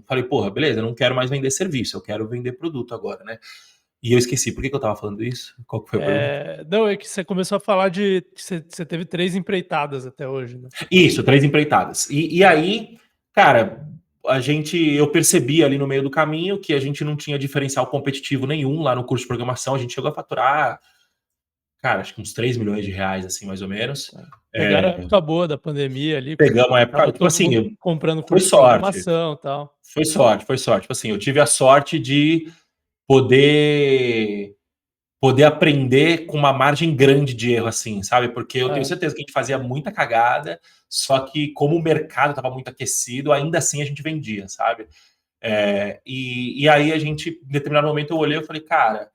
falei, porra, beleza, eu não quero mais vender serviço, eu quero vender produto agora, né? E eu esqueci, por que eu tava falando isso? Qual que foi a pergunta? Não, é que você começou a falar de que você teve 3 empreitadas até hoje, né? Isso, 3 empreitadas. E aí, cara, eu percebi ali no meio do caminho que a gente não tinha diferencial competitivo nenhum lá no curso de programação. A gente chegou a faturar, cara, acho que uns 3 milhões de reais, assim, mais ou menos. Pegaram a época boa da pandemia ali, Pegamos a época, tava tipo todo mundo assim, comprando foi curso de sorte. programação e tal. Foi sorte, foi sorte. Tipo assim, eu tive a sorte de poder aprender com uma margem grande de erro, assim, sabe? Porque eu tenho É. certeza que a gente fazia muita cagada, só que como o mercado estava muito aquecido, ainda assim a gente vendia, sabe? E aí a gente, em determinado momento, eu olhei e falei, cara,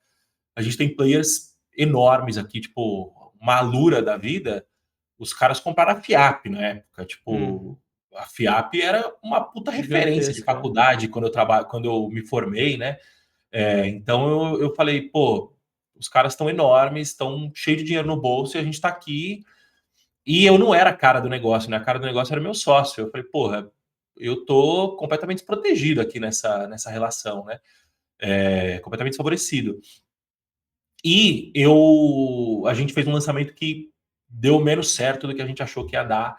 a gente tem players enormes aqui, tipo, uma Alura da vida, os caras compraram a FIAP na época, tipo, a FIAP era uma puta referência de Gigantesca. faculdade quando eu me formei, né? Então eu falei, pô, os caras estão enormes, estão cheios de dinheiro no bolso e a gente está aqui. E eu não era a cara do negócio, né? A cara do negócio era meu sócio. Eu falei, porra, eu tô completamente desprotegido aqui nessa relação, né? Completamente desfavorecido. E a gente fez um lançamento que deu menos certo do que a gente achou que ia dar.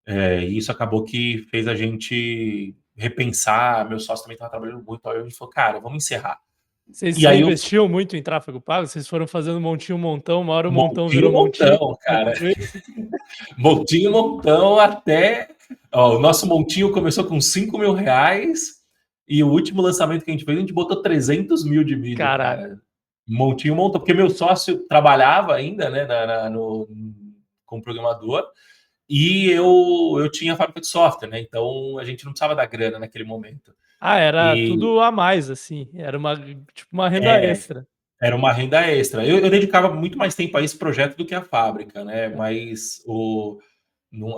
E isso acabou que fez a gente repensar. Meu sócio também estava trabalhando muito. Aí a gente falou, cara, vamos encerrar. Vocês E aí investiam muito em tráfego pago? Vocês foram fazendo montinho, montão, uma hora o montão montinho, virou montinho. montão, cara. Montinho, montão, até... Ó, o nosso montinho começou com 5 mil reais e o último lançamento que a gente fez, a gente botou 300 mil de mídia, cara. Montinho, montão. Porque meu sócio trabalhava ainda, né, como programador, e eu tinha a fábrica de software, né? Então a gente não precisava dar grana naquele momento. Era tudo a mais, assim. Era tipo uma renda extra. Era uma renda extra. Eu dedicava muito mais tempo a esse projeto do que a fábrica, né? Mas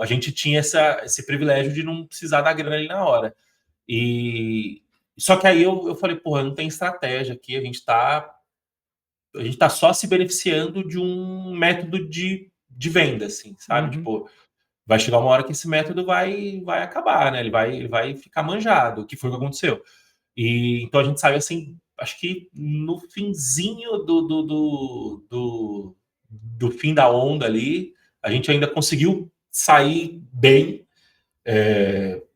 a gente tinha esse privilégio de não precisar dar grana ali na hora. Só que aí eu falei, porra, não tem estratégia aqui, a gente tá só se beneficiando de um método de venda, assim, sabe? Tipo, vai chegar uma hora que esse método vai acabar, né? Ele vai ficar manjado, que foi o que aconteceu. Então a gente saiu assim, acho que no finzinho do fim da onda ali, a gente ainda conseguiu sair bem.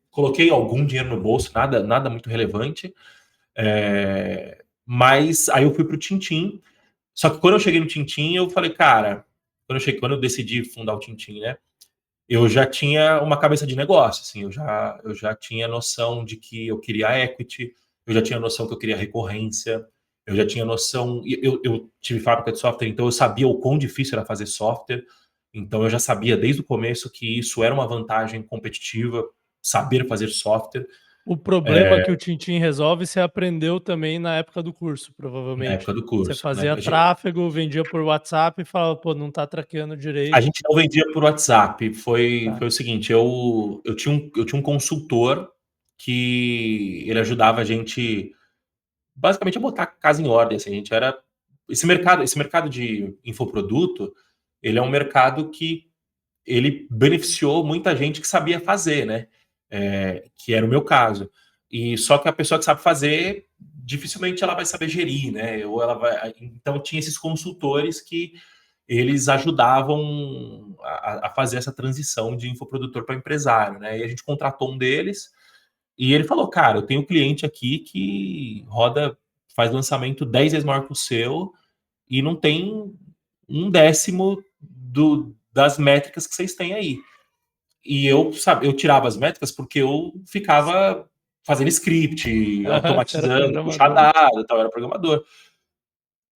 Coloquei algum dinheiro no bolso, nada muito relevante. Mas aí eu fui pro Tintim. Só que quando eu cheguei no Tintim, eu falei, cara, quando eu decidi fundar o Tintim, né? Eu já tinha uma cabeça de negócio, assim, eu já tinha noção de que eu queria equity, eu já tinha noção que eu queria recorrência, eu já tinha noção, eu tive fábrica de software, então eu sabia o quão difícil era fazer software, então eu já sabia desde o começo que isso era uma vantagem competitiva, saber fazer software. O problema que o Tintim resolve, você aprendeu também na época do curso, provavelmente. Na época do curso. Você fazia tráfego, vendia por WhatsApp e falava, pô, não tá traqueando direito. A gente não vendia por WhatsApp. Foi o seguinte, eu tinha um consultor que ele ajudava a gente basicamente a botar a casa em ordem. Assim, a gente era... Esse mercado de infoproduto, ele é um mercado que ele beneficiou muita gente que sabia fazer, né? Que era o meu caso. E só que a pessoa que sabe fazer, dificilmente ela vai saber gerir, né? Então tinha esses consultores que eles ajudavam a fazer essa transição de infoprodutor para empresário, né? E a gente contratou um deles e ele falou, cara, eu tenho um cliente aqui que faz lançamento 10 vezes maior que o seu e não tem 1/10 das métricas que vocês têm aí. E eu tirava as métricas porque eu ficava fazendo script, automatizando, puxar dado, eu era programador.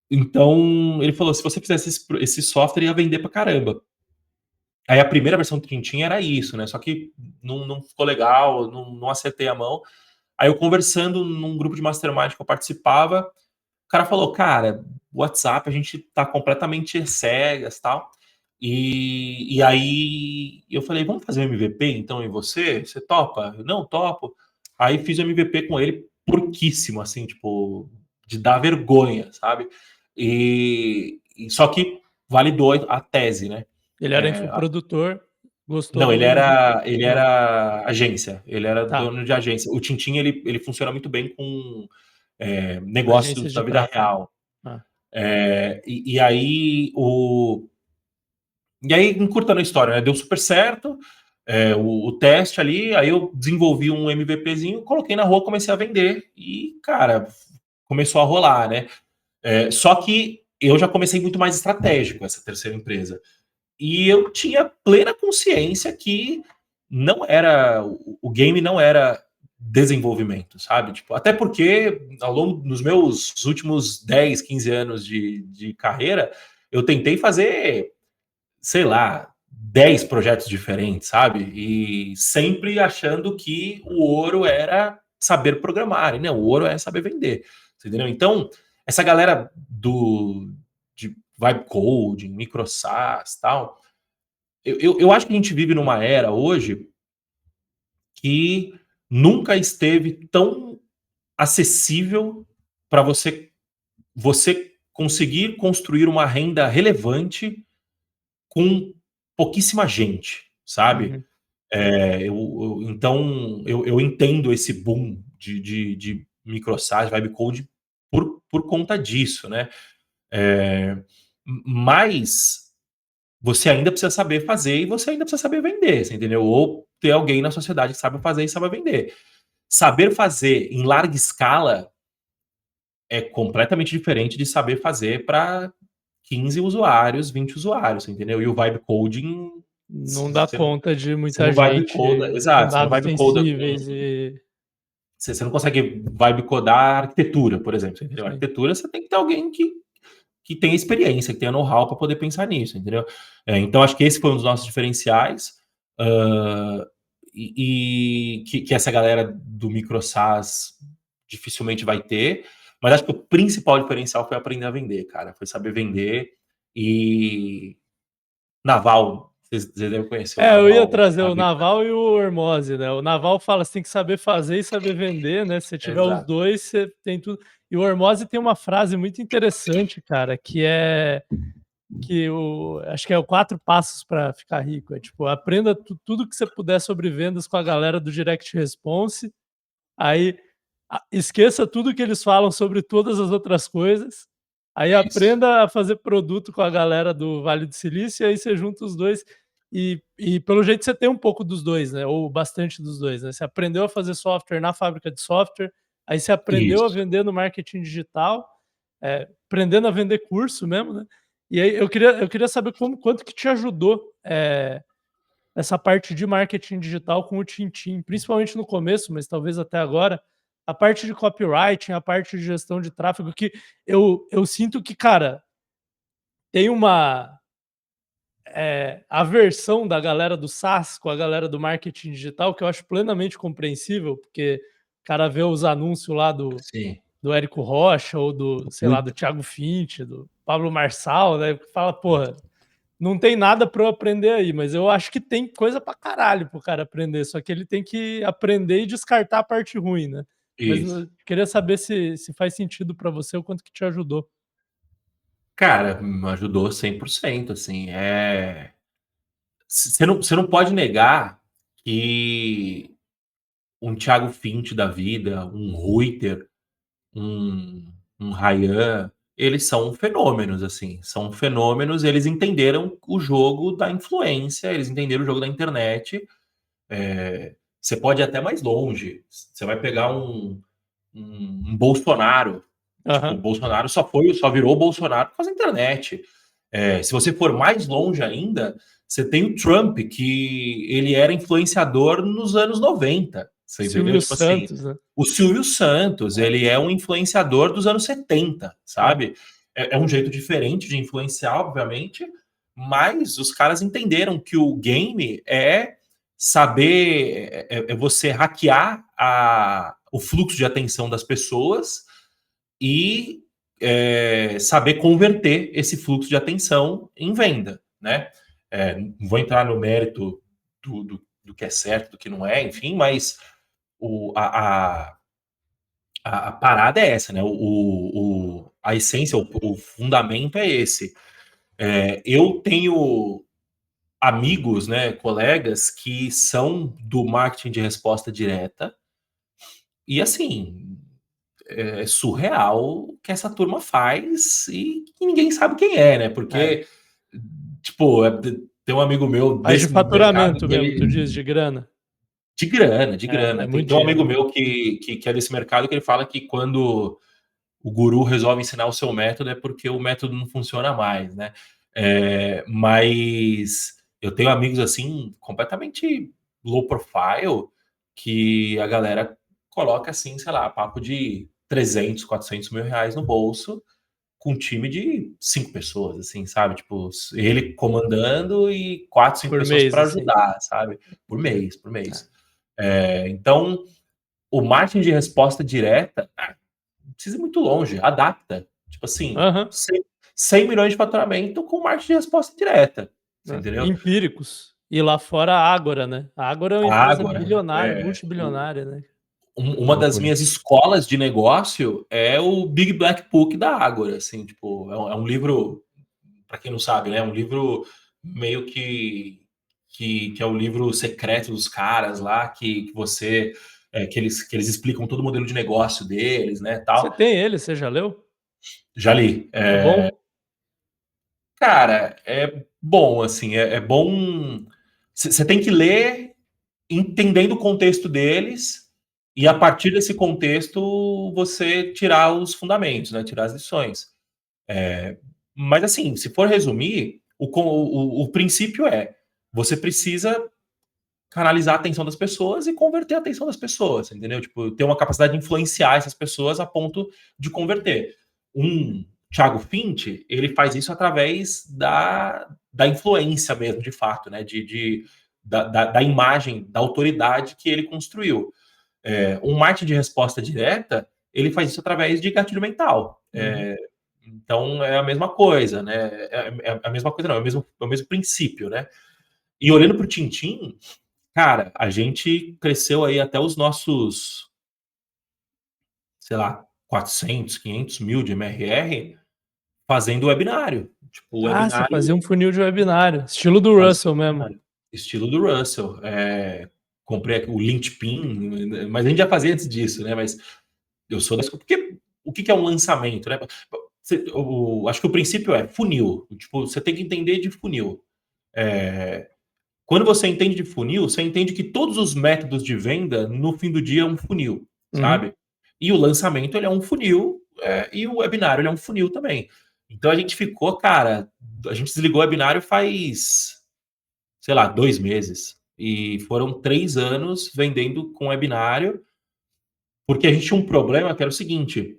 Então, ele falou, se você fizesse esse software, ia vender pra caramba. Aí a primeira versão do Tintim era isso, né? Só que não ficou legal, não acertei a mão. Aí eu conversando num grupo de mastermind que eu participava, o cara falou, cara, WhatsApp a gente tá completamente cegas e tal. E aí eu falei, vamos fazer um MVP então em você? Você topa? Eu, não, topo. Aí fiz o MVP com ele, porquíssimo, assim, tipo, de dar vergonha, sabe? Só que validou a tese, né? Ele era infoprodutor, gostou Não, do ele MVP. era agência, ele era dono de agência. O Tintim, ele funciona muito bem com negócios da vida real. E aí, encurtando a história, né? Deu super certo, o teste ali, aí eu desenvolvi um MVPzinho, coloquei na rua, comecei a vender e, cara, começou a rolar, né? Só que eu já comecei muito mais estratégico essa terceira empresa. E eu tinha plena consciência que o game não era desenvolvimento, sabe? Tipo, até porque nos meus últimos 10, 15 anos de carreira, eu tentei fazer, sei lá, 10 projetos diferentes, sabe? E sempre achando que o ouro era saber programar, e não, o ouro é saber vender, entendeu? Então, essa galera de Vibe Coding, MicroSAS e tal, eu acho que a gente vive numa era hoje que nunca esteve tão acessível para você conseguir construir uma renda relevante com pouquíssima gente, sabe? Então, eu entendo esse boom de microsas, vibe code por conta disso, né? Mas você ainda precisa saber fazer e você ainda precisa saber vender, você entendeu? Ou ter alguém na sociedade que sabe fazer e sabe vender. Saber fazer em larga escala é completamente diferente de saber fazer para 15 usuários, 20 usuários, entendeu? E o vibe coding não dá conta de você muita não vibe gente coda, com exato, você não dados vibe coda sensíveis e você não consegue vibe codar arquitetura, por exemplo, entendeu? sim. Arquitetura você tem que ter alguém que tenha experiência, que tenha know-how para poder pensar nisso, entendeu? Então acho que esse foi um dos nossos diferenciais, que essa galera do microsas dificilmente vai ter, mas acho que o principal diferencial foi aprender a vender, cara, foi saber vender. E Naval, vocês devem conhecer o Eu ia Naval, trazer o sabe? Naval e o Hormose, né? O Naval fala, você tem que saber fazer e saber vender, né? Se tiver os Exato. dois, você tem tudo. E o Hormose tem uma frase muito interessante, cara, que é que acho que é o 4 passos para ficar rico. É tipo, aprenda tudo que você puder sobre vendas com a galera do Direct Response. Aí esqueça tudo que eles falam sobre todas as outras coisas. Aí Isso. aprenda a fazer produto com a galera do Vale do Silício, e aí você junta os dois. E pelo jeito você tem um pouco dos dois, né? Ou bastante dos dois, né? Você aprendeu a fazer software na fábrica de software, aí você aprendeu a Isso. vender no marketing digital, aprendendo a vender curso mesmo, né? E aí eu queria saber quanto que te ajudou essa parte de marketing digital com o Tintim, principalmente no começo, mas talvez até agora, a parte de copywriting, a parte de gestão de tráfego, que eu sinto que, cara, tem uma aversão da galera do SaaS com a galera do marketing digital, que eu acho plenamente compreensível, porque o cara vê os anúncios lá do Érico Rocha, ou sei lá, do Thiago Finch, do Pablo Marçal, né? Fala, porra, não tem nada para eu aprender aí, mas eu acho que tem coisa pra caralho pro cara aprender, só que ele tem que aprender e descartar a parte ruim, né? Mas Isso. eu queria saber se faz sentido para você, o quanto que te ajudou. Cara, me ajudou 100%, assim, você não pode negar que um Thiago Finch da vida, um Ruiter, um Ryan, eles são fenômenos, assim, são fenômenos, eles entenderam o jogo da influência, eles entenderam o jogo da internet. Você pode ir até mais longe, você vai pegar um Bolsonaro. Tipo, o Bolsonaro só virou Bolsonaro por causa da internet. Se você for mais longe ainda, você tem o Trump, que ele era influenciador nos anos 90. Você entendeu? Silvio Tipo assim, Santos, né? o Silvio Santos, ele é um influenciador dos anos 70, sabe? É um jeito diferente de influenciar, obviamente, mas os caras entenderam que o game é saber, você hackear o fluxo de atenção das pessoas e saber converter esse fluxo de atenção em venda, né? Não vou entrar no mérito do que é certo, do que não é, enfim, mas a parada é essa, né? A essência, o fundamento é esse. Eu tenho amigos, né, colegas que são do marketing de resposta direta e assim é surreal o que essa turma faz e que ninguém sabe quem é, né? Porque, tipo, tem um amigo meu Mas de desse mercado faturamento que mesmo, tu ele. diz, de grana? De grana, de É grana. Tem, muito tem um amigo dinheiro. meu que é desse mercado que ele fala que quando o guru resolve ensinar o seu método é porque o método não funciona mais, né? Mas eu tenho amigos assim, completamente low profile, que a galera coloca assim, sei lá, papo de 300, 400 mil reais no bolso, com um time de 5 pessoas, assim, sabe? Tipo, ele comandando e 4, 5 Por pessoas mês, para assim. ajudar, sabe? Por mês, por mês. Então, o marketing de resposta direta, não precisa ir muito longe, adapta. Tipo assim, 100 milhões de faturamento com marketing de resposta direta. Você entendeu? Empíricos. E lá fora a Ágora, né? A Ágora é uma empresa Agora, bilionária, multibilionária, né? uma das minhas escolas de negócio é o Big Black Book da Ágora, assim, tipo, é um livro, para quem não sabe, né, é um livro meio que que é o livro secreto dos caras lá, que você... que eles explicam todo o modelo de negócio deles, né, tal. Você tem ele, você já leu? Já li. É bom? Cara, é bom, assim, é bom... Você tem que ler entendendo o contexto deles e, a partir desse contexto, você tirar os fundamentos, né, tirar as lições. Mas, assim, se for resumir, o princípio é: você precisa canalizar a atenção das pessoas e converter a atenção das pessoas, entendeu? Tipo, ter uma capacidade de influenciar essas pessoas a ponto de converter. Thiago Finch, ele faz isso através da influência mesmo, de fato, né? Da imagem, da autoridade que ele construiu. Um marketing de resposta direta, ele faz isso através de gatilho mental. Então, é a mesma coisa, né? É a mesma coisa, não, é o mesmo princípio, né? E olhando para o Tintim, cara, a gente cresceu aí até os nossos, sei lá, 400, 500 mil de MRR fazendo webinário. Tipo, Você fazia um funil de webinário, estilo do Russell mesmo. Estilo do Russell. Comprei o Linkedin, mas a gente já fazia antes disso, né? Mas eu sou das... Porque o que é um lançamento, né? Acho que o princípio é funil. Tipo, você tem que entender de funil. Quando você entende de funil, você entende que todos os métodos de venda, no fim do dia, é um funil, sabe? E o lançamento, ele é um funil, e o webinário, ele é um funil também. Então, a gente ficou, cara... A gente desligou o webinário faz, sei lá, 2 meses. E foram 3 anos vendendo com webinário, porque a gente tinha um problema que era o seguinte...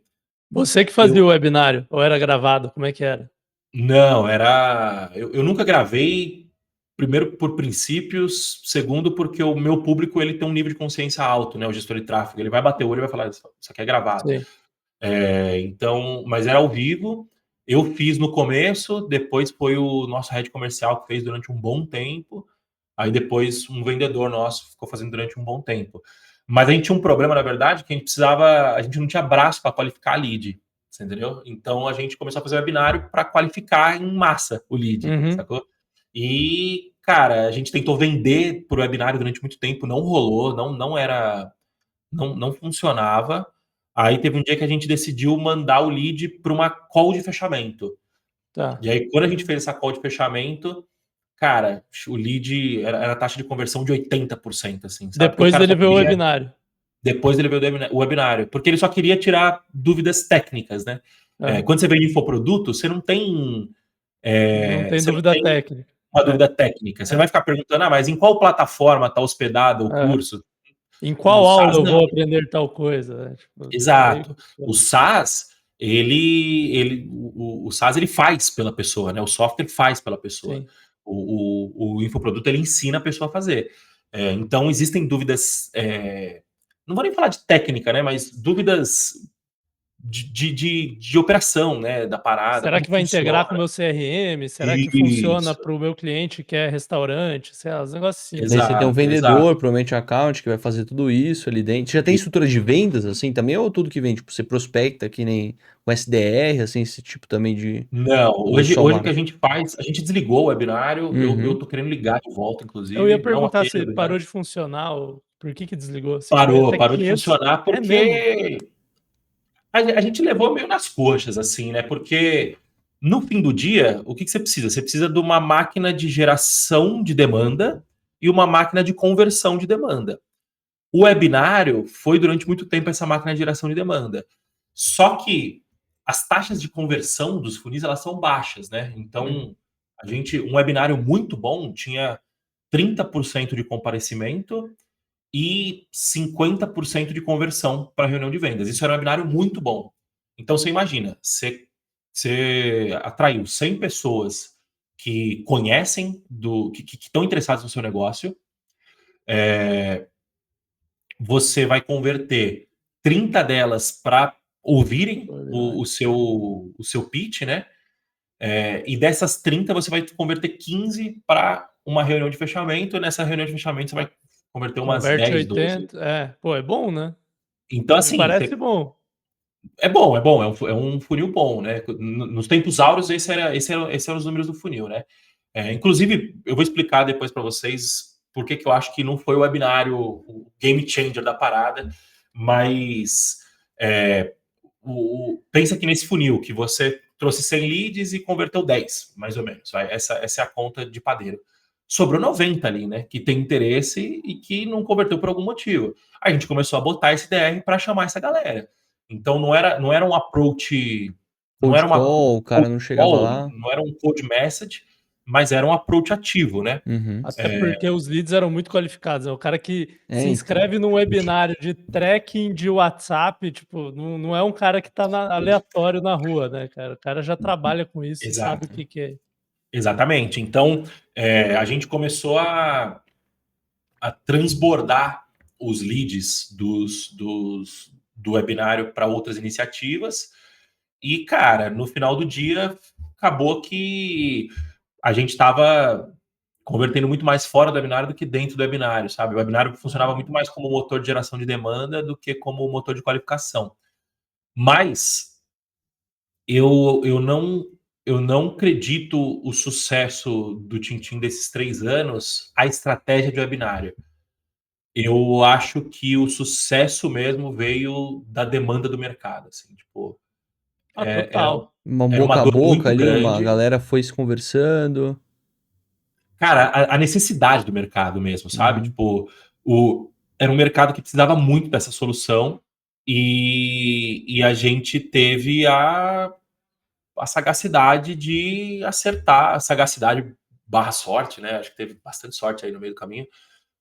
Você que fazia o webinário, ou era gravado? Como é que era? Não, era... Eu nunca gravei, primeiro por princípios, segundo porque o meu público, ele tem um nível de consciência alto, né? O gestor de tráfego, ele vai bater o olho e vai falar, isso aqui é gravado. Então, mas era ao vivo. Eu fiz no começo, depois foi o nosso head comercial que fez durante um bom tempo, aí depois um vendedor nosso ficou fazendo durante um bom tempo. Mas a gente tinha um problema, na verdade, que a gente não tinha braço para qualificar a lead, você entendeu? Então a gente começou a fazer webinário para qualificar em massa o lead, sacou? E, cara, a gente tentou vender por webinário durante muito tempo, não rolou, não funcionava. Aí teve um dia que a gente decidiu mandar o lead para uma call de fechamento. E aí, quando a gente fez essa call de fechamento, cara, o lead era a taxa de conversão de 80%, assim, sabe? Depois dele ver o webinário. Depois dele ver o webinário. Porque ele só queria tirar dúvidas técnicas, né? Quando você vende infoproduto, você não tem... não tem dúvida técnica. Uma dúvida técnica. Você não vai ficar perguntando, mas em qual plataforma está hospedado o curso? Em qual aula eu vou aprender tal coisa? Exato. O SaaS, o SaaS, ele faz pela pessoa, né? O software faz pela pessoa. O infoproduto, ele ensina a pessoa a fazer. Então, existem dúvidas... não vou nem falar de técnica, né? Mas dúvidas de operação, né? Da parada. Será que vai integrar com o meu CRM? Será que funciona para o meu cliente que é restaurante? Sei lá, os negócios assim. Daí você tem um vendedor, provavelmente account, que vai fazer tudo isso ali dentro. Já tem estrutura de vendas, assim, também? Ou tudo que vem? Tipo, você prospecta que nem o SDR, assim, esse tipo também de... Não, hoje o que a gente faz, a gente desligou o webinário, eu tô querendo ligar de volta, inclusive. Eu ia perguntar se parou de funcionar, ou por que desligou? Parou de funcionar porque a gente levou meio nas coxas, assim, né? Porque no fim do dia, o que você precisa? Você precisa de uma máquina de geração de demanda e uma máquina de conversão de demanda. O webinário foi durante muito tempo essa máquina de geração de demanda. Só que as taxas de conversão dos funis, elas são baixas, né? Então, um webinário muito bom tinha 30% de comparecimento e 50% de conversão para reunião de vendas. Isso era um webinário muito bom. Então, você imagina, você atraiu 100 pessoas que conhecem, que estão interessadas no seu negócio, você vai converter 30 delas para ouvirem o seu pitch, né? E dessas 30, você vai converter 15 para uma reunião de fechamento, e nessa reunião de fechamento você vai converter umas 10, 80, 12. É bom, né? Então, assim... Parece bom. É bom, é um funil bom, né? Nos tempos áureos, esses eram os números do funil, né? Inclusive, eu vou explicar depois para vocês por que eu acho que não foi o webinário o game changer da parada, mas pensa aqui nesse funil, que você trouxe 100 leads e converteu 10, mais ou menos. Essa é a conta de padeiro. Sobrou 90 ali, né? Que tem interesse e que não converteu por algum motivo. A gente começou a botar esse DR para chamar essa galera. Então não era um approach. Não era call, o cara não chegava lá. Não era um cold message, mas era um approach ativo, né? Até porque os leads eram muito qualificados. O cara que se inscreve num webinário de tracking de WhatsApp, tipo, não é um cara que tá aleatório na rua, né, cara? O cara já trabalha com isso e sabe o que é. Exatamente. Então, a gente começou a transbordar os leads do webinário para outras iniciativas. E, cara, no final do dia, acabou que a gente estava convertendo muito mais fora do webinário do que dentro do webinário, sabe? O webinário funcionava muito mais como motor de geração de demanda do que como motor de qualificação. Mas eu não acredito o sucesso do Tintim desses 3 anos a estratégia de webinário. Eu acho que o sucesso mesmo veio da demanda do mercado, assim, tipo, total. Uma boca a boca ali, uma galera foi se conversando. Cara, a necessidade do mercado mesmo, sabe? Tipo, era um mercado que precisava muito dessa solução e a gente teve a sagacidade de acertar, a sagacidade barra sorte, né? Acho que teve bastante sorte aí no meio do caminho,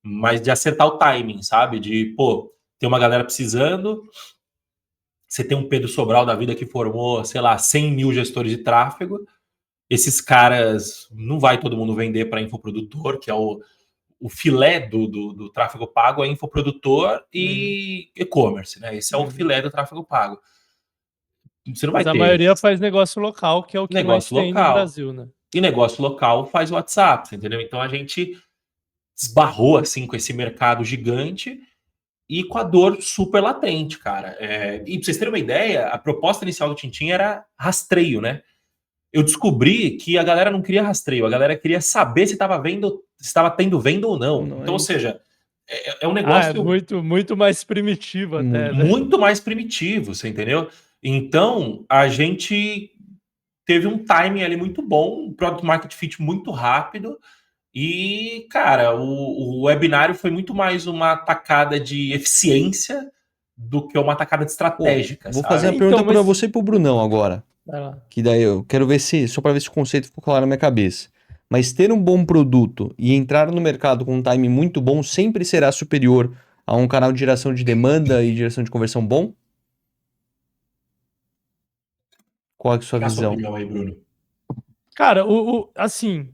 mas de acertar o timing, sabe? De, pô, tem uma galera precisando, você tem um Pedro Sobral da vida que formou, sei lá, 100 mil gestores de tráfego, esses caras, não vai todo mundo vender para infoprodutor, que é o filé do tráfego pago, é infoprodutor e e-commerce, né? Esse é o filé do tráfego pago. Você não vai Mas a ter maioria faz negócio local, que é o que mais negócio tem no local. Brasil, né? E negócio local faz WhatsApp, entendeu? Então a gente esbarrou assim com esse mercado gigante e com a dor super latente, cara. E pra vocês terem uma ideia, a proposta inicial do Tintim era rastreio, né? Eu descobri que a galera não queria rastreio, a galera queria saber se estava tendo venda ou não. Então, ou seja, é um negócio muito mais primitivo até, né? muito mais primitivo, você entendeu? Então, a gente teve um timing ali muito bom, um product market fit muito rápido. E, cara, o webinário foi muito mais uma tacada de eficiência do que uma tacada de estratégica. Vou fazer uma pergunta para você e pro Brunão agora. Que daí eu quero ver só para ver se o conceito ficou claro na minha cabeça. Mas ter um bom produto e entrar no mercado com um time muito bom sempre será superior a um canal de geração de demanda e geração de conversão bom? Qual é a sua visão? Opinião aí, Bruno? Cara, assim,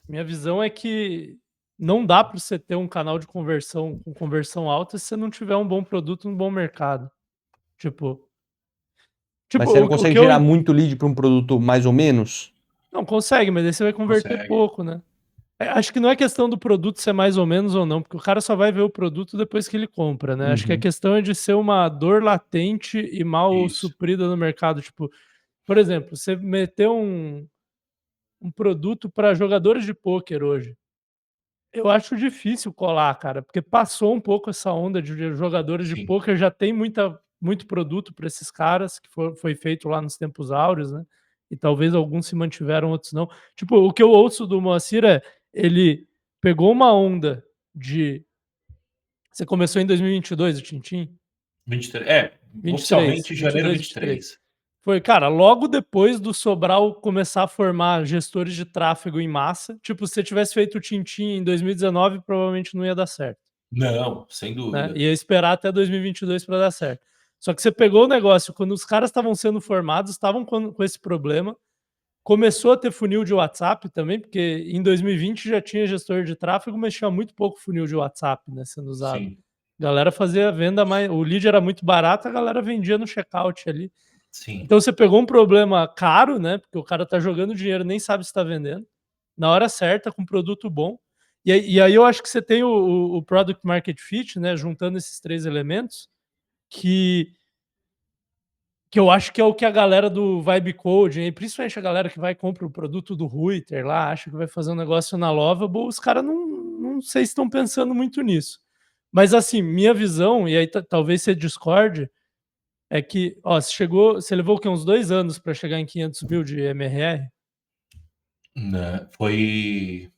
minha visão é que não dá para você ter um canal de conversão com conversão alta se você não tiver um bom produto, um bom mercado. Tipo, mas você não consegue gerar muito lead para um produto mais ou menos? Não, consegue, mas aí você vai converter pouco, né? Acho que não é questão do produto ser mais ou menos ou não, porque o cara só vai ver o produto depois que ele compra, né? Acho que a questão é de ser uma dor latente e mal suprida no mercado. Tipo, por exemplo, você meteu um produto para jogadores de pôquer hoje. Eu acho difícil colar, cara, porque passou um pouco essa onda de jogadores de pôquer, já tem muito produto para esses caras, que foi feito lá nos tempos áureos, né? E talvez alguns se mantiveram, outros não. Tipo, o que eu ouço do Moacir é, ele pegou uma onda de... Você começou em 2022, o Tintim? 23, oficialmente janeiro 23. Foi, cara, logo depois do Sobral começar a formar gestores de tráfego em massa. Tipo, se você tivesse feito o Tintim em 2019, provavelmente não ia dar certo. Não, sem dúvida. Né? Ia esperar até 2022 para dar certo. Só que você pegou o negócio, quando os caras estavam sendo formados, estavam com esse problema. Começou a ter funil de WhatsApp também, porque em 2020 já tinha gestor de tráfego, mas tinha muito pouco funil de WhatsApp, né, sendo usado. Sim. A galera fazia a venda mais... O lead era muito barato, a galera vendia no checkout ali. Sim. Então você pegou um problema caro, né? Porque o cara tá jogando dinheiro, nem sabe se está vendendo, na hora certa, com produto bom. E aí eu acho que você tem o Product Market Fit, né? Juntando esses 3 elementos, que Que eu acho que é o que a galera do Vibe Coding, principalmente a galera que vai comprar o produto do Ruiter lá, acha que vai fazer um negócio na Lovable, os caras não sei se estão pensando muito nisso. Mas assim, minha visão, e aí talvez você discorde, é que, ó, você levou o quê? Uns 2 anos para chegar em 500 mil de MRR? Não, foi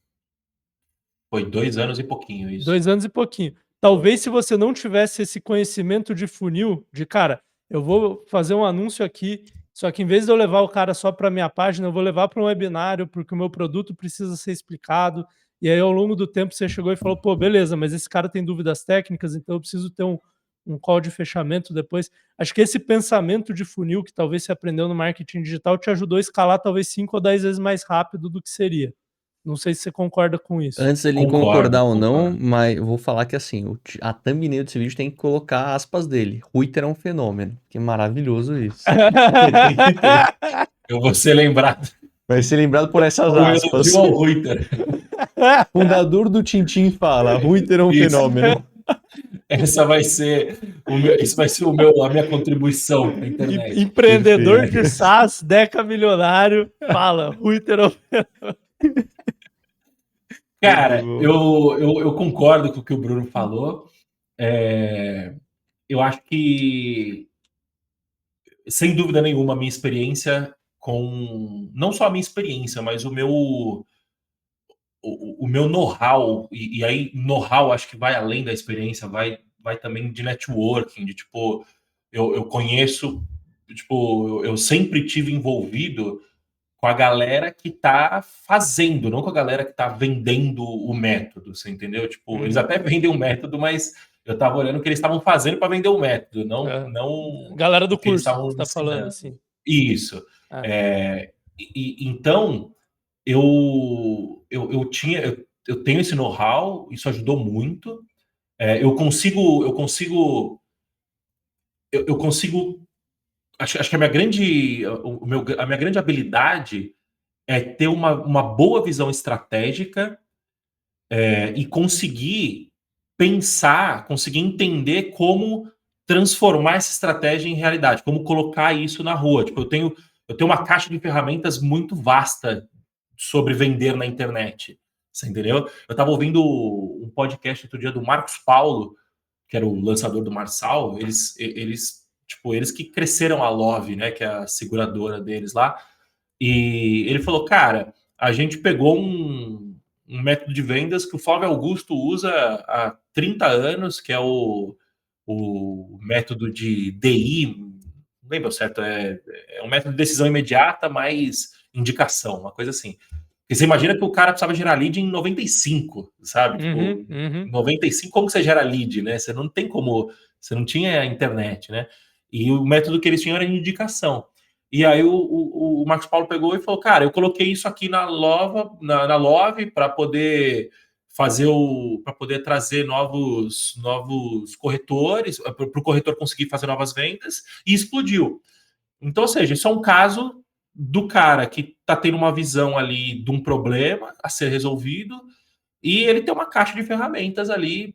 2 anos e pouquinho isso. 2 anos e pouquinho. Talvez se você não tivesse esse conhecimento de funil, de cara, eu vou fazer um anúncio aqui, só que em vez de eu levar o cara só para minha página, eu vou levar para um webinário, porque o meu produto precisa ser explicado. E aí, ao longo do tempo, você chegou e falou: pô, beleza, mas esse cara tem dúvidas técnicas, então eu preciso ter um call de fechamento depois. Acho que esse pensamento de funil que talvez você aprendeu no marketing digital te ajudou a escalar talvez 5 ou 10 vezes mais rápido do que seria. Não sei se você concorda com isso. Antes dele concordar ou não, mas eu vou falar que assim, a thumbnail desse vídeo tem que colocar aspas dele. Ruiter é um fenômeno. Que maravilhoso isso. Eu vou ser lembrado. Vai ser lembrado por essas aspas. O Ruiter. Fundador do Tintim fala, Ruiter é um fenômeno. Essa vai ser a minha contribuição na internet. Empreendedor de SaaS, Deca milionário, fala, Ruiter é um fenômeno. Cara, eu concordo com o que o Bruno falou. Eu acho que, sem dúvida nenhuma, a minha experiência não só a minha experiência, mas o meu know-how, e aí know-how acho que vai além da experiência, vai também de networking, de tipo, eu conheço, tipo, eu sempre tive envolvido com a galera que tá fazendo, não com a galera que tá vendendo o método, você entendeu? Tipo, eles até vendem o método, mas eu tava olhando o que eles estavam fazendo para vender o método, não galera do curso, você tá falando assim. Isso. Então, eu tenho esse know-how, isso ajudou muito. Eu consigo. Acho que a minha grande habilidade é ter uma boa visão estratégica e conseguir pensar, conseguir entender como transformar essa estratégia em realidade, como colocar isso na rua. Tipo, eu tenho uma caixa de ferramentas muito vasta sobre vender na internet. Você entendeu? Eu estava ouvindo um podcast outro dia do Marcos Paulo, que era o lançador do Marçal. Eles que cresceram a Love, né, que é a seguradora deles lá. E ele falou, cara, a gente pegou um método de vendas que o Flávio Augusto usa há 30 anos, que é o método de DI, não lembro certo, é um método de decisão imediata mais indicação, uma coisa assim. Porque você imagina que o cara precisava gerar lead em 95, sabe? Em 95, como que você gera lead, né? Você não tem como, você não tinha internet, né? E o método que eles tinham era indicação. E aí o Marcos Paulo pegou e falou, cara, eu coloquei isso aqui na Love para poder para poder trazer novos corretores, para o corretor conseguir fazer novas vendas, e explodiu. Então, ou seja, isso é um caso do cara que está tendo uma visão ali de um problema a ser resolvido, e ele tem uma caixa de ferramentas ali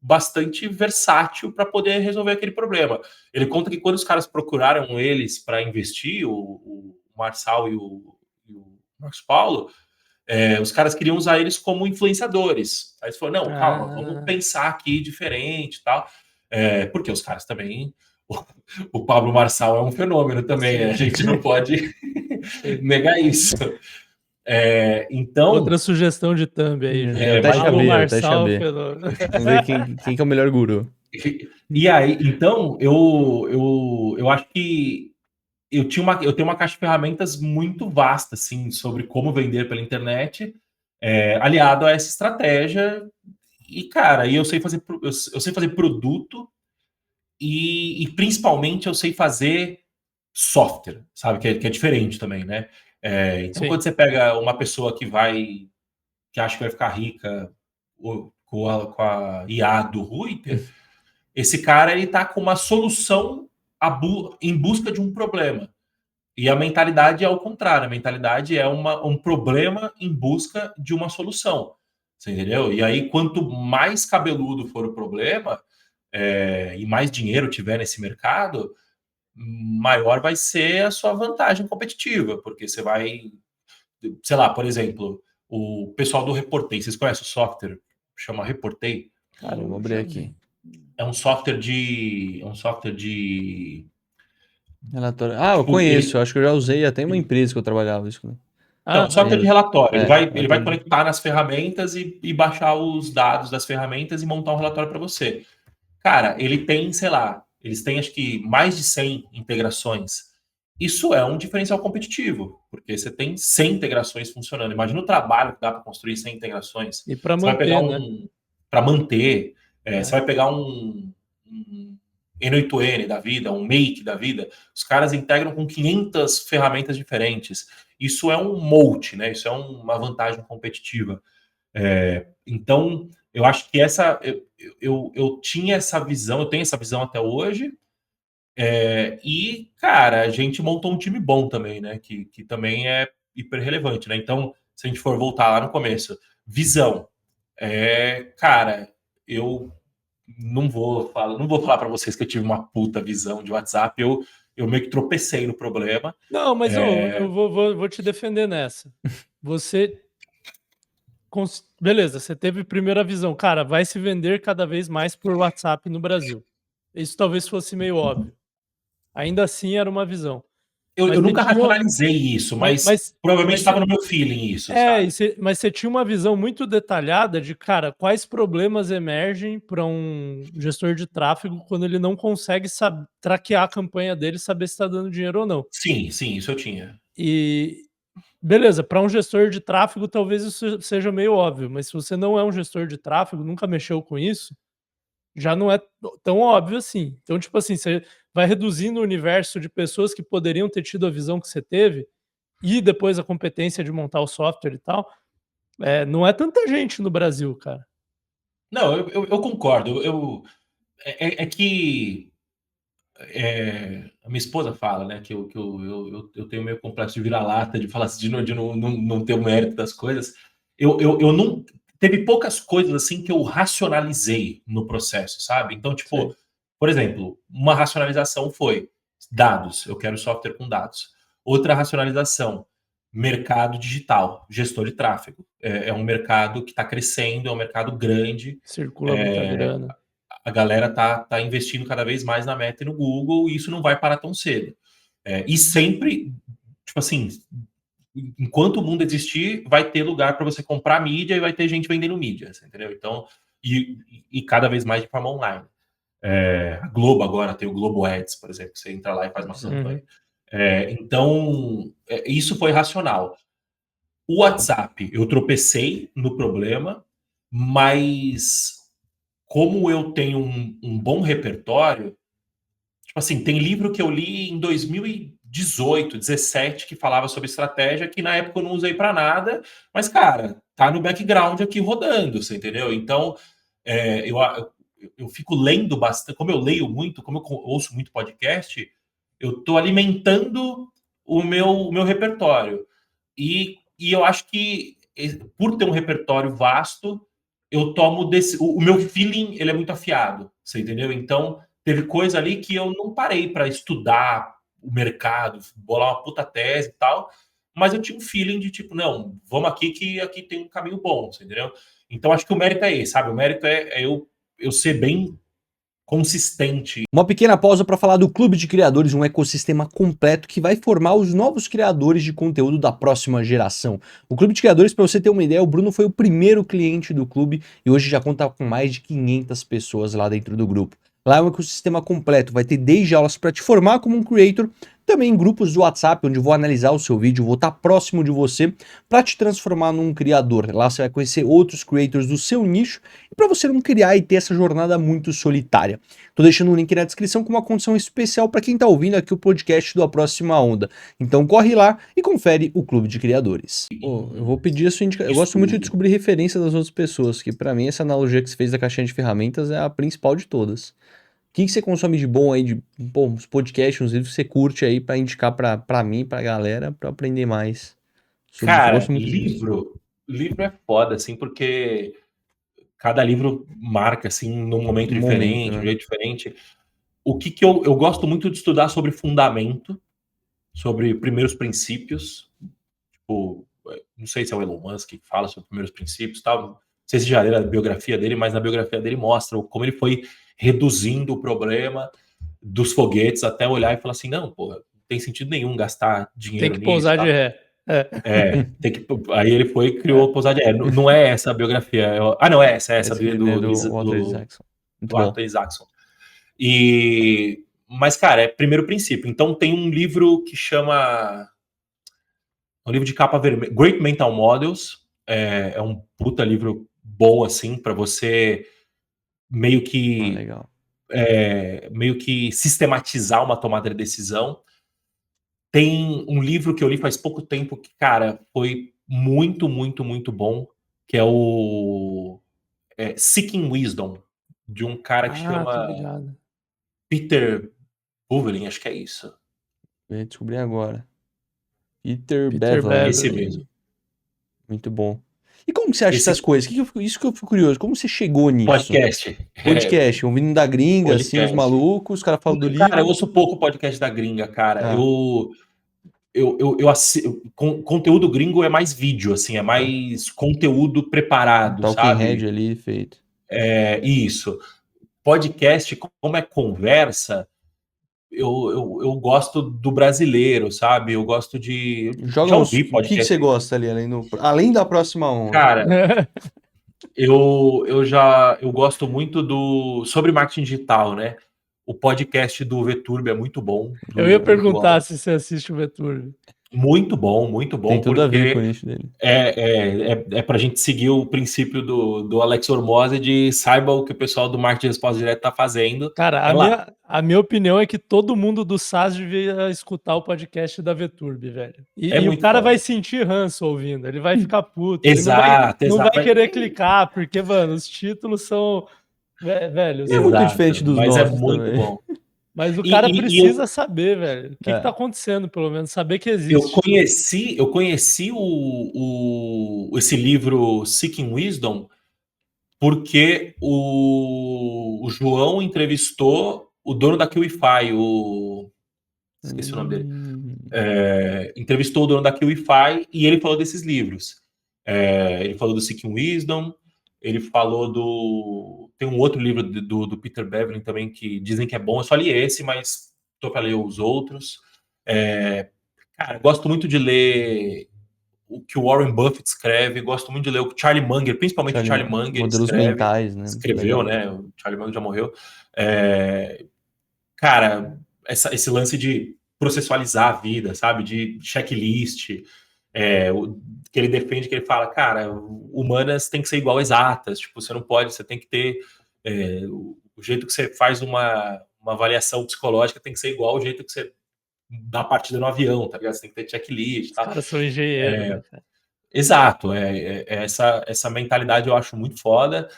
bastante versátil para poder resolver aquele problema. Ele conta que quando os caras procuraram eles para investir, o Marçal e o Marcos Paulo, os caras queriam usar eles como influenciadores. Aí eles falaram, não, calma, vamos pensar aqui diferente e tal. Porque os caras também... O Pablo Marçal é um fenômeno também, a gente não pode negar isso. Então... Outra sugestão de thumb aí. Pablo Marçal, fenômeno. Vamos ver quem que é o melhor guru. E aí, então, eu acho que eu tenho uma caixa de ferramentas muito vasta, assim, sobre como vender pela internet, aliado a essa estratégia. E, cara, eu sei fazer produto e principalmente eu sei fazer software, sabe? Que é diferente também, né? Então, Sim. Quando você pega uma pessoa que acha que vai ficar rica com a IA do Ruiter, esse cara ele tá com uma solução em busca de um problema. E a mentalidade é ao contrário, a mentalidade é um problema em busca de uma solução. Você entendeu? E aí, quanto mais cabeludo for o problema, e mais dinheiro tiver nesse mercado, maior vai ser a sua vantagem competitiva, porque você vai, sei lá, por exemplo, o pessoal do Reportei, vocês conhecem o software? Chama Reportei? Cara, eu vou abrir aqui. É um software de relatório. Eu conheço, acho que eu já usei até em uma empresa que eu trabalhava isso. Então, software de relatório. Ele vai conectar nas ferramentas e baixar os dados das ferramentas e montar um relatório para você. Cara, ele tem, sei lá, eles têm acho que mais de 100 integrações. Isso é um diferencial competitivo, porque você tem 100 integrações funcionando. Imagina o trabalho que dá para construir 100 integrações. E para manter, vai pegar né? Para manter, você vai pegar um N8N da vida, um Make da vida, os caras integram com 500 ferramentas diferentes. Isso é um moat, né? Isso é uma vantagem competitiva. Então, eu acho que eu tinha essa visão, eu tenho essa visão até hoje. E, cara, a gente montou um time bom também, né? Que também é hiper relevante, né? Então, se a gente for voltar lá no começo, visão. Cara, eu não vou falar para vocês que eu tive uma puta visão de WhatsApp. Eu meio que tropecei no problema. Não, mas eu vou te defender nessa. Você. Beleza, você teve primeira visão. Cara, vai se vender cada vez mais por WhatsApp no Brasil. Isso talvez fosse meio óbvio. Ainda assim, era uma visão. Eu nunca racionalizei isso, mas provavelmente estava no meu feeling isso, sabe? Mas você tinha uma visão muito detalhada de, cara, quais problemas emergem para um gestor de tráfego quando ele não consegue traquear a campanha dele e saber se está dando dinheiro ou não. Sim, isso eu tinha. E, beleza, para um gestor de tráfego talvez isso seja meio óbvio, mas se você não é um gestor de tráfego, nunca mexeu com isso, já não é tão óbvio assim. Então, tipo assim, você vai reduzindo o universo de pessoas que poderiam ter tido a visão que você teve e depois a competência de montar o software e tal. Não é tanta gente no Brasil, cara. Não, eu concordo. Que a minha esposa fala, né, que eu tenho meio complexo de vira-lata, de falar assim, de não ter o mérito das coisas. Eu não. Teve poucas coisas assim que eu racionalizei no processo, sabe? Então, tipo, por exemplo, uma racionalização foi dados, eu quero software com dados. Outra racionalização, mercado digital, gestor de tráfego. É um mercado que está crescendo, é um mercado grande. Circula muita grana. A galera tá investindo cada vez mais na Meta e no Google, e isso não vai parar tão cedo. E sempre, tipo assim, enquanto o mundo existir, vai ter lugar para você comprar mídia e vai ter gente vendendo mídia, entendeu? Então, e cada vez mais de forma online. A Globo agora tem o Globo Ads, por exemplo, você entra lá e faz uma campanha. Então, isso foi racional. O WhatsApp, eu tropecei no problema, mas como eu tenho um bom repertório, tipo assim, tem livro que eu li em 2018, 17, que falava sobre estratégia, que na época eu não usei para nada, mas, cara, tá no background aqui rodando, você entendeu? Então, eu fico lendo bastante, como eu leio muito, como eu ouço muito podcast, eu tô alimentando o meu repertório. E eu acho que, por ter um repertório vasto, eu tomo o meu feeling, ele é muito afiado, você entendeu? Então, teve coisa ali que eu não parei para estudar o mercado, bolar uma puta tese e tal, mas eu tinha um feeling de tipo, não, vamos aqui que aqui tem um caminho bom, você entendeu? Então, acho que o mérito é esse, sabe? O mérito é eu ser bem consistente. Uma pequena pausa para falar do Clube de Criadores, um ecossistema completo que vai formar os novos criadores de conteúdo da próxima geração. O Clube de Criadores, para você ter uma ideia, o Bruno foi o primeiro cliente do clube e hoje já conta com mais de 500 pessoas lá dentro do grupo. Lá é um ecossistema completo, vai ter desde aulas para te formar como um creator, também grupos do WhatsApp, onde eu vou analisar o seu vídeo, vou estar próximo de você para te transformar num criador. Lá você vai conhecer outros creators do seu nicho e para você não criar e ter essa jornada muito solitária. Tô deixando um link na descrição com uma condição especial para quem está ouvindo aqui o podcast do A Próxima Onda. Então corre lá e confere o Clube de Criadores. Eu vou pedir a sua indicação. Eu gosto muito de descobrir referência das outras pessoas, que para mim essa analogia que você fez da caixinha de ferramentas é a principal de todas. O que você consome de bom aí, de uns podcasts, uns livros que você curte aí pra indicar pra mim, pra galera, pra aprender mais? Cara, livro é foda, assim, porque cada livro marca, assim, num momento diferente, um jeito diferente. o que eu gosto muito de estudar sobre fundamento, sobre primeiros princípios, tipo, não sei se é o Elon Musk que fala sobre primeiros princípios e tal, não sei se já leram a biografia dele, mas na biografia dele mostra como ele foi reduzindo o problema dos foguetes até olhar e falar assim, não, pô, não tem sentido nenhum gastar dinheiro Tem que nisso. pousar de ré. Aí ele foi e criou pousar de ré. Não é essa a biografia. Não, é essa do Walter Isaacson. Muito bom. Walter Isaacson. Mas, cara, é primeiro princípio. Então tem um livro que chama... um livro de capa vermelha, Great Mental Models. É um puta livro bom, assim, para você meio que... legal. meio que sistematizar uma tomada de decisão. Tem um livro que eu li faz pouco tempo que, cara, foi muito, muito, muito bom, que é o Seeking Wisdom, de um cara que Tô chama ligado. Peter Buvelin, acho que é isso. Eu descobri agora. Peter Peter Bevelin. Esse mesmo. Muito bom. E como que você acha essas coisas? Isso que eu fico curioso. Como você chegou nisso? Podcast. Ouvindo da gringa, assim, os malucos, os caras falam do livro. Cara, eu ouço pouco podcast da gringa, cara. Conteúdo gringo é mais vídeo, assim, é mais conteúdo preparado, Talking sabe? Head ali, feito. Isso. Podcast, como é conversa, eu gosto do brasileiro, sabe? Eu gosto de... Já ouvi podcast. O que você gosta ali, além da Próxima Onda? Cara, eu gosto muito sobre marketing digital, né? O podcast do Veturb é muito bom. Eu ia perguntar se você assiste o Veturb. Muito bom, muito bom. Tem tudo a ver com isso dele. É pra gente seguir o princípio do Alex Hormozzi de saiba o que o pessoal do marketing de resposta direta tá fazendo. Cara, a minha opinião é que todo mundo do SaaS devia escutar o podcast da Veturb, velho. E o cara vai sentir ranço ouvindo, ele vai ficar puto. Exato, ele não vai querer clicar, porque, mano, os títulos são... Velho, é muito diferente dos nossos. Mas é muito também. bom. Mas o cara precisa saber, velho, o que tá acontecendo, pelo menos, saber que existe. Eu conheci esse livro Seeking Wisdom porque o João entrevistou o dono da QIFI, esqueci o nome dele. Entrevistou o dono da QIFI e ele falou desses livros. Ele falou do Seeking Wisdom, ele falou tem um outro livro do Peter Bevelin também que dizem que é bom. Eu só li esse, mas tô para ler os outros. Cara, gosto muito de ler o que o Warren Buffett escreve, gosto muito de ler o que o Charlie Munger, principalmente o Charlie Munger modelos mentais, né? Escreveu, né? O Charlie Munger já morreu. Cara, esse lance de processualizar a vida, sabe? De checklist, que ele defende, que ele fala, cara, humanas tem que ser igual a exatas, tipo, você tem que ter o jeito que você faz uma avaliação psicológica tem que ser igual ao jeito que você dá partida no avião, tá ligado? Você tem que ter checklist, tá? Os caras são engenheiros. Exato, essa mentalidade eu acho muito foda.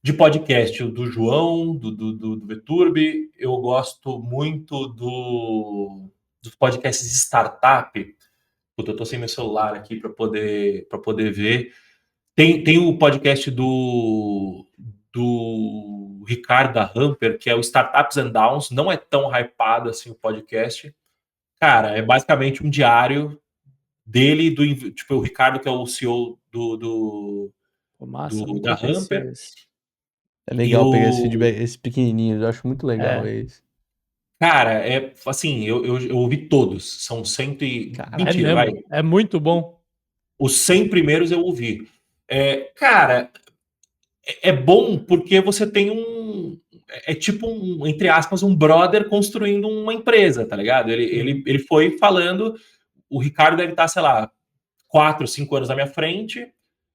De podcast, do João, do Veturb, eu gosto muito dos podcasts de startup. Puta, eu tô sem meu celular aqui para poder ver. Tem o podcast do Ricardo da Hamper, que é o Startups and Downs. Não é tão hypado assim o podcast. Cara, é basicamente um diário dele, tipo, o Ricardo, que é o CEO da Hamper. É legal pegar esse feedback, esse pequenininho, eu acho muito legal esse. Cara, assim, eu ouvi todos, são 100 e... Mentira, vai. É muito bom. Os 100 primeiros eu ouvi. Cara, é bom porque você tem tipo entre aspas, um brother construindo uma empresa, tá ligado? Ele foi falando, o Ricardo deve estar, sei lá, 4, 5 anos na minha frente,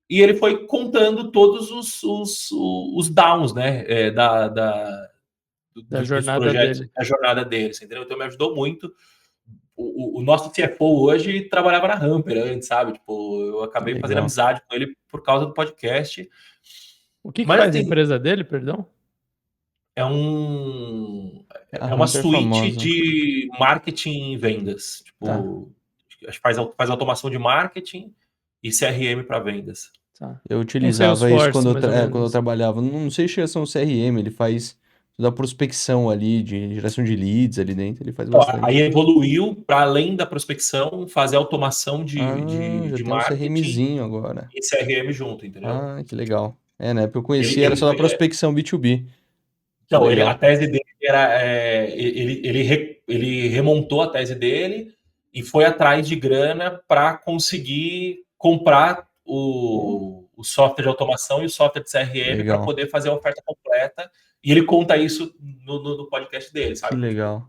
e ele foi contando todos os downs, né, da jornada dele. Da jornada dele, entendeu? Então me ajudou muito. O nosso CFO hoje trabalhava na Hamper antes, sabe? Tipo, eu acabei fazendo amizade com ele por causa do podcast. O que faz a empresa dele, perdão? É uma suíte de marketing e vendas. Tipo, acho que faz automação de marketing e CRM para vendas. Eu utilizava isso quando eu trabalhava. Não sei se é um CRM, ele faz da prospecção ali, de geração de leads ali dentro, ele faz bastante. Aí evoluiu para além da prospecção, fazer automação de Já tem um marketing CRMzinho agora. e CRM junto, entendeu? Que legal. Na época eu conheci, era só da prospecção B2B. Então, a tese dele era... ele remontou a tese dele e foi atrás de grana para conseguir comprar o software de automação e o software de CRM para poder fazer a oferta completa. E ele conta isso no podcast dele, sabe? Que legal.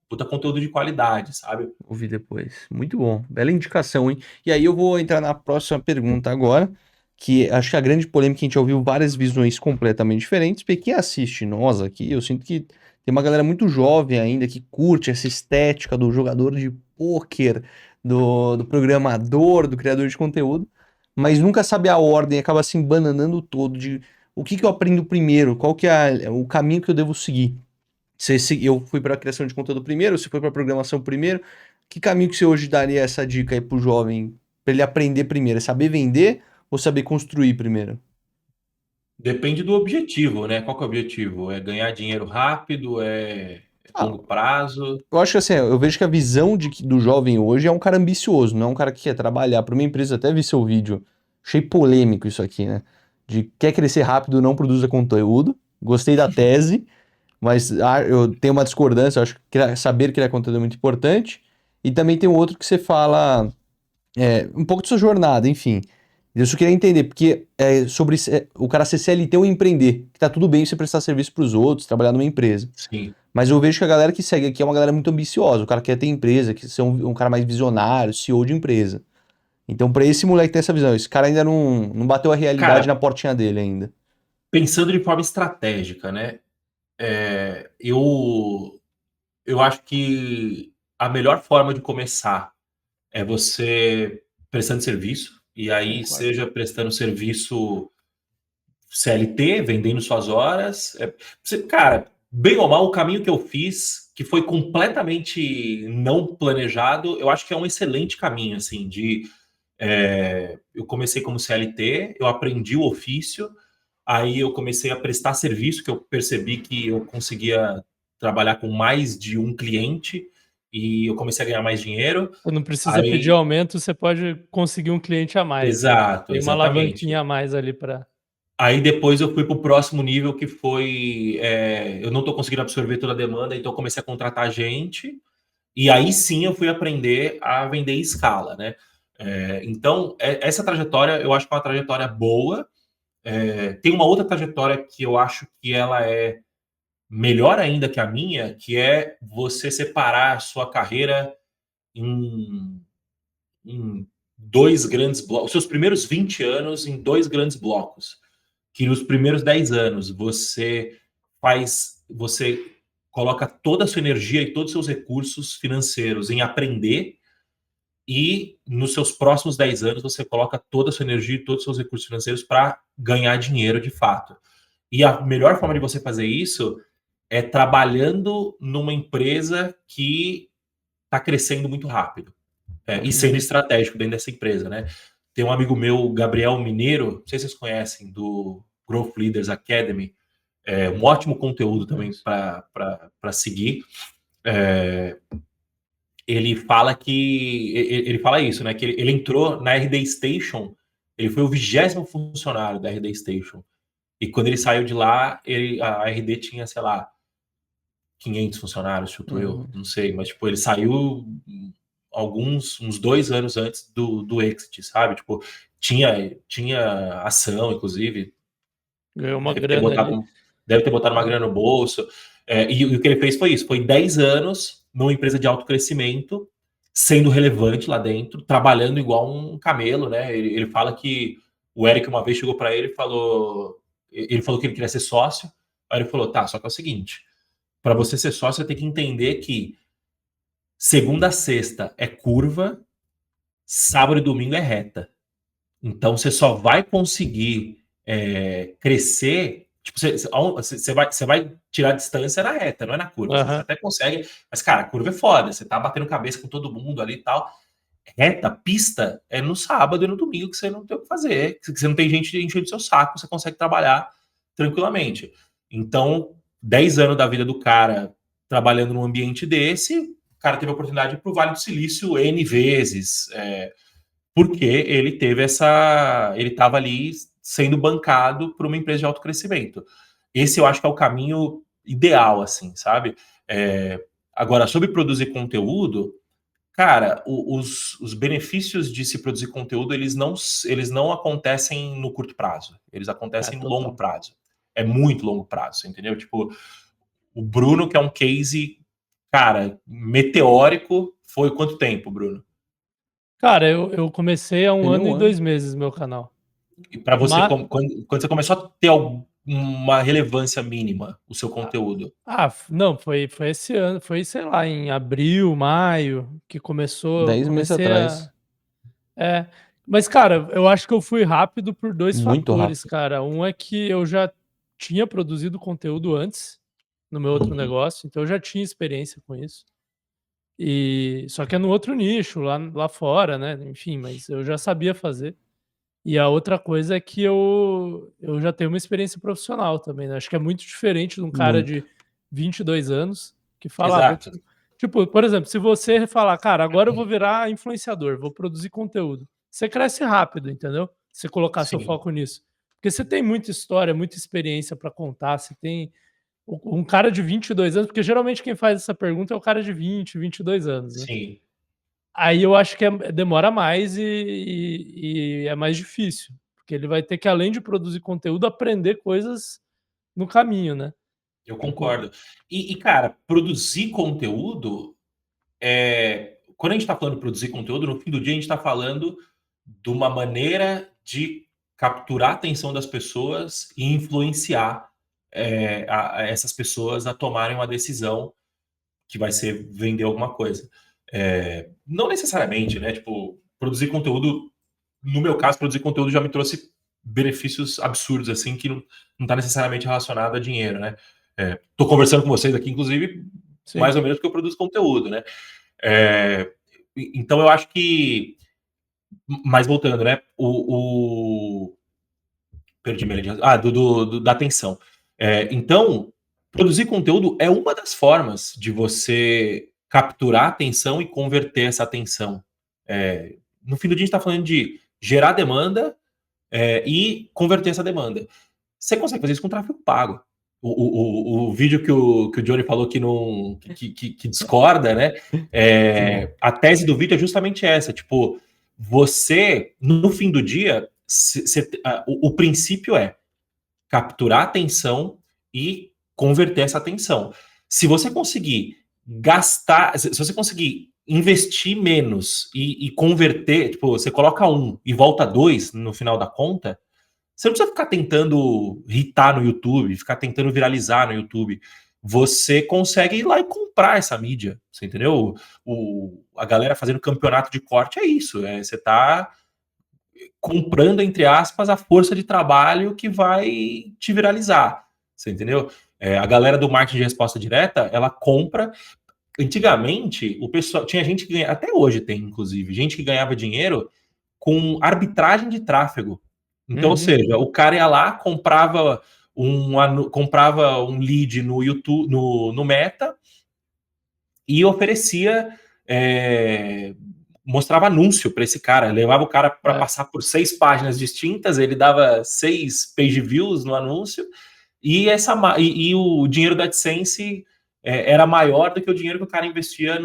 Puta conteúdo de qualidade, sabe? Ouvi depois. Muito bom. Bela indicação, hein? E aí eu vou entrar na próxima pergunta agora, que acho que a grande polêmica, a gente ouviu várias visões completamente diferentes, porque quem assiste nós aqui, eu sinto que tem uma galera muito jovem ainda que curte essa estética do jogador de pôquer, do programador, do criador de conteúdo, mas nunca sabe a ordem, acaba se embananando todo de o que eu aprendo primeiro, qual que é o caminho que eu devo seguir. Eu fui para a criação de conteúdo primeiro, você foi para a programação primeiro. Que caminho que você hoje daria essa dica aí pro jovem, para ele aprender primeiro? É saber vender ou saber construir primeiro? Depende do objetivo, né? Qual que é o objetivo? É ganhar dinheiro rápido? É longo prazo? Eu acho que assim, eu vejo que a visão do jovem hoje é um cara ambicioso, não é um cara que quer trabalhar para uma empresa. Até vi seu vídeo, achei polêmico isso aqui, né? De quer crescer rápido, não produza conteúdo. Gostei da tese, mas eu tenho uma discordância. Eu acho que saber criar conteúdo é muito importante. E também tem um outro que você fala um pouco da sua jornada, enfim. Eu só queria entender, porque sobre o cara ser CLT ou empreender, que tá tudo bem você prestar serviço para os outros, trabalhar numa empresa. Sim. Mas eu vejo que a galera que segue aqui é uma galera muito ambiciosa. O cara quer ter empresa, quer ser um cara mais visionário, CEO de empresa. Então, para esse moleque ter essa visão, esse cara ainda não bateu a realidade na portinha dele ainda. Pensando de forma estratégica, né? Eu acho que a melhor forma de começar é você prestando serviço, e aí seja prestando serviço CLT, vendendo suas horas. Cara, bem ou mal, o caminho que eu fiz, que foi completamente não planejado, eu acho que é um excelente caminho, assim, eu comecei como CLT, eu aprendi o ofício, aí eu comecei a prestar serviço, que eu percebi que eu conseguia trabalhar com mais de um cliente, e eu comecei a ganhar mais dinheiro. Você não precisa pedir aumento, você pode conseguir um cliente a mais. Exato, tem uma alavanquinha a mais ali para... Aí depois eu fui para o próximo nível, que foi... eu não estou conseguindo absorver toda a demanda, então eu comecei a contratar gente, e aí sim eu fui aprender a vender em escala, né? Então, essa trajetória, eu acho que é uma trajetória boa. Tem uma outra trajetória que eu acho que ela é melhor ainda que a minha, que é você separar a sua carreira em dois grandes blocos, os seus primeiros 20 anos em dois grandes blocos. Que nos primeiros 10 anos você coloca toda a sua energia e todos os seus recursos financeiros em aprender, e nos seus próximos 10 anos você coloca toda a sua energia e todos os seus recursos financeiros para ganhar dinheiro de fato. E a melhor forma de você fazer isso é trabalhando numa empresa que está crescendo muito rápido, e sendo estratégico dentro dessa empresa, né? Tem um amigo meu, Gabriel Mineiro, não sei se vocês conhecem, do Growth Leaders Academy, um ótimo conteúdo também para seguir. Ele fala isso, né? Que ele entrou na RD Station, ele foi o 20º funcionário da RD Station. E quando ele saiu de lá, a RD tinha, sei lá, 500 funcionários, chuto eu, não sei, mas tipo, ele saiu uns 2 anos antes do exit, sabe? Tipo, tinha ação, inclusive. Ganhou uma grana. Deve ter botado uma grana no bolso. E o que ele fez foi isso: foi 10 anos numa empresa de alto crescimento, sendo relevante lá dentro, trabalhando igual um camelo, né? Ele fala que o Eric uma vez chegou para ele e falou que ele queria ser sócio. Aí ele falou: tá, só que é o seguinte, para você ser sócio, você tem que entender que segunda a sexta é curva, sábado e domingo é reta. Então você só vai conseguir crescer. Tipo, você vai tirar distância na reta, não é na curva. Você até consegue, mas, cara, a curva é foda. Você tá batendo cabeça com todo mundo ali e tal. Reta, pista, é no sábado e no domingo que você não tem o que fazer, que você não tem gente enchendo o seu saco, você consegue trabalhar tranquilamente. Então, 10 anos da vida do cara trabalhando num ambiente desse, o cara teve a oportunidade de ir pro Vale do Silício N vezes, porque ele teve ele estava ali sendo bancado por uma empresa de alto crescimento. Esse eu acho que é o caminho ideal, assim, sabe? Agora, sobre produzir conteúdo, cara, os benefícios de se produzir conteúdo, eles não acontecem no curto prazo, eles acontecem no longo prazo. É muito longo prazo, entendeu? Tipo, o Bruno, que é um case, cara, meteórico, foi quanto tempo, Bruno? Cara, eu comecei há 1 ano e 2 meses meu canal. E para você, quando você começou a ter uma relevância mínima, o seu conteúdo? Não, foi esse ano, foi, sei lá, em abril, maio, que começou. 10 meses atrás. Mas, cara, eu acho que eu fui rápido por 2 Muito fatores, rápido. cara. Um é que eu já tinha produzido conteúdo antes, no meu outro negócio, então eu já tinha experiência com isso. Só que é no outro nicho, lá fora, né, enfim, mas eu já sabia fazer. E a outra coisa é que eu já tenho uma experiência profissional também, né, acho que é muito diferente de um cara de 22 anos que fala: Exato. Tipo, por exemplo, se você falar: "Cara, agora eu vou virar influenciador, vou produzir conteúdo", você cresce rápido, entendeu? Se colocar seu foco nisso. Porque você tem muita história, muita experiência para contar, você tem um cara de 22 anos, porque geralmente quem faz essa pergunta é o cara de 20, 22 anos, né. Sim. Aí eu acho que demora mais e é mais difícil, porque ele vai ter que, além de produzir conteúdo, aprender coisas no caminho, né. Eu concordo. Cara, produzir conteúdo, quando a gente está falando de produzir conteúdo, no fim do dia a gente está falando de uma maneira de capturar a atenção das pessoas e influenciar essas pessoas a tomarem uma decisão que vai ser vender alguma coisa. Não necessariamente, né? Tipo, produzir conteúdo, no meu caso, produzir conteúdo já me trouxe benefícios absurdos, assim, que não está necessariamente relacionado a dinheiro, né? Tô conversando com vocês aqui, inclusive, Sim. mais ou menos porque eu produzo conteúdo, né? Então eu acho que, mas voltando, né? Perdi minha linha. Da atenção. Então, produzir conteúdo é uma das formas de você capturar a atenção e converter essa atenção. No fim do dia, a gente está falando de gerar demanda e converter essa demanda. Você consegue fazer isso com tráfego pago. O vídeo que o Johnny falou que discorda, né? A tese do vídeo é justamente essa. Tipo, você, no fim do dia, o princípio é capturar a atenção e converter essa atenção. Se você conseguir gastar, se você conseguir investir menos e converter, tipo, você coloca 1 e volta 2 no final da conta, você não precisa ficar tentando hitar no YouTube, ficar tentando viralizar no YouTube. Você consegue ir lá e comprar essa mídia, você entendeu? A galera fazendo campeonato de corte é isso, você tá comprando, entre aspas, a força de trabalho que vai te viralizar, você entendeu? A galera do marketing de resposta direta, ela compra. Antigamente, o pessoal tinha gente que ganha, até hoje tem, inclusive, gente que ganhava dinheiro com arbitragem de tráfego. Então, ou seja, o cara ia lá, comprava um lead no YouTube, no Meta, e oferecia, mostrava anúncio para esse cara, levava o cara para passar por 6 páginas distintas, ele dava 6 page views no anúncio, e o dinheiro da AdSense era maior do que o dinheiro que o cara investia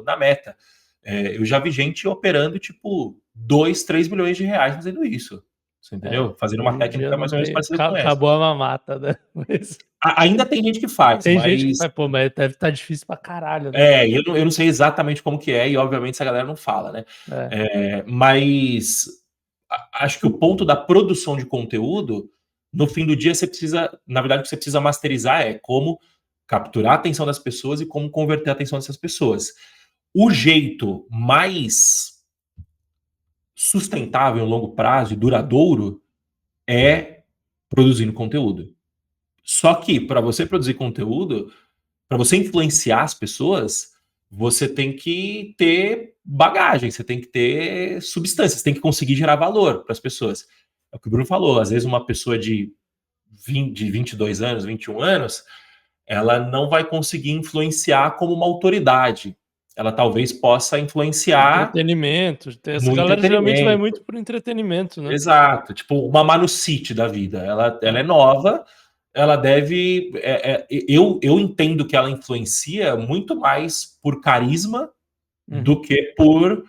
na Meta. Eu já vi gente operando tipo 2, 3 milhões de reais fazendo isso. Você entendeu? Fazendo uma técnica mais ou menos parecida com essa. Acabou a mamata, né? Mas... Ainda tem gente que faz, tem gente que faz, pô, mas deve estar difícil pra caralho, né? Eu não sei exatamente como que é, e obviamente essa galera não fala, né? Mas acho que o ponto da produção de conteúdo, no fim do dia, você precisa, na verdade, o que você precisa masterizar é como capturar a atenção das pessoas e como converter a atenção dessas pessoas. O jeito mais sustentável em longo prazo e duradouro é produzindo conteúdo. Só que, para você produzir conteúdo, para você influenciar as pessoas, você tem que ter bagagem, você tem que ter substância, você tem que conseguir gerar valor para as pessoas. É o que o Bruno falou, às vezes uma pessoa de de 22 anos, 21 anos, ela não vai conseguir influenciar como uma autoridade. Ela talvez possa influenciar entretenimento. Essa galera geralmente vai muito por entretenimento, né? Exato. Tipo, uma Manu City da vida. Ela é nova, ela deve... eu entendo que ela influencia muito mais por carisma do que por...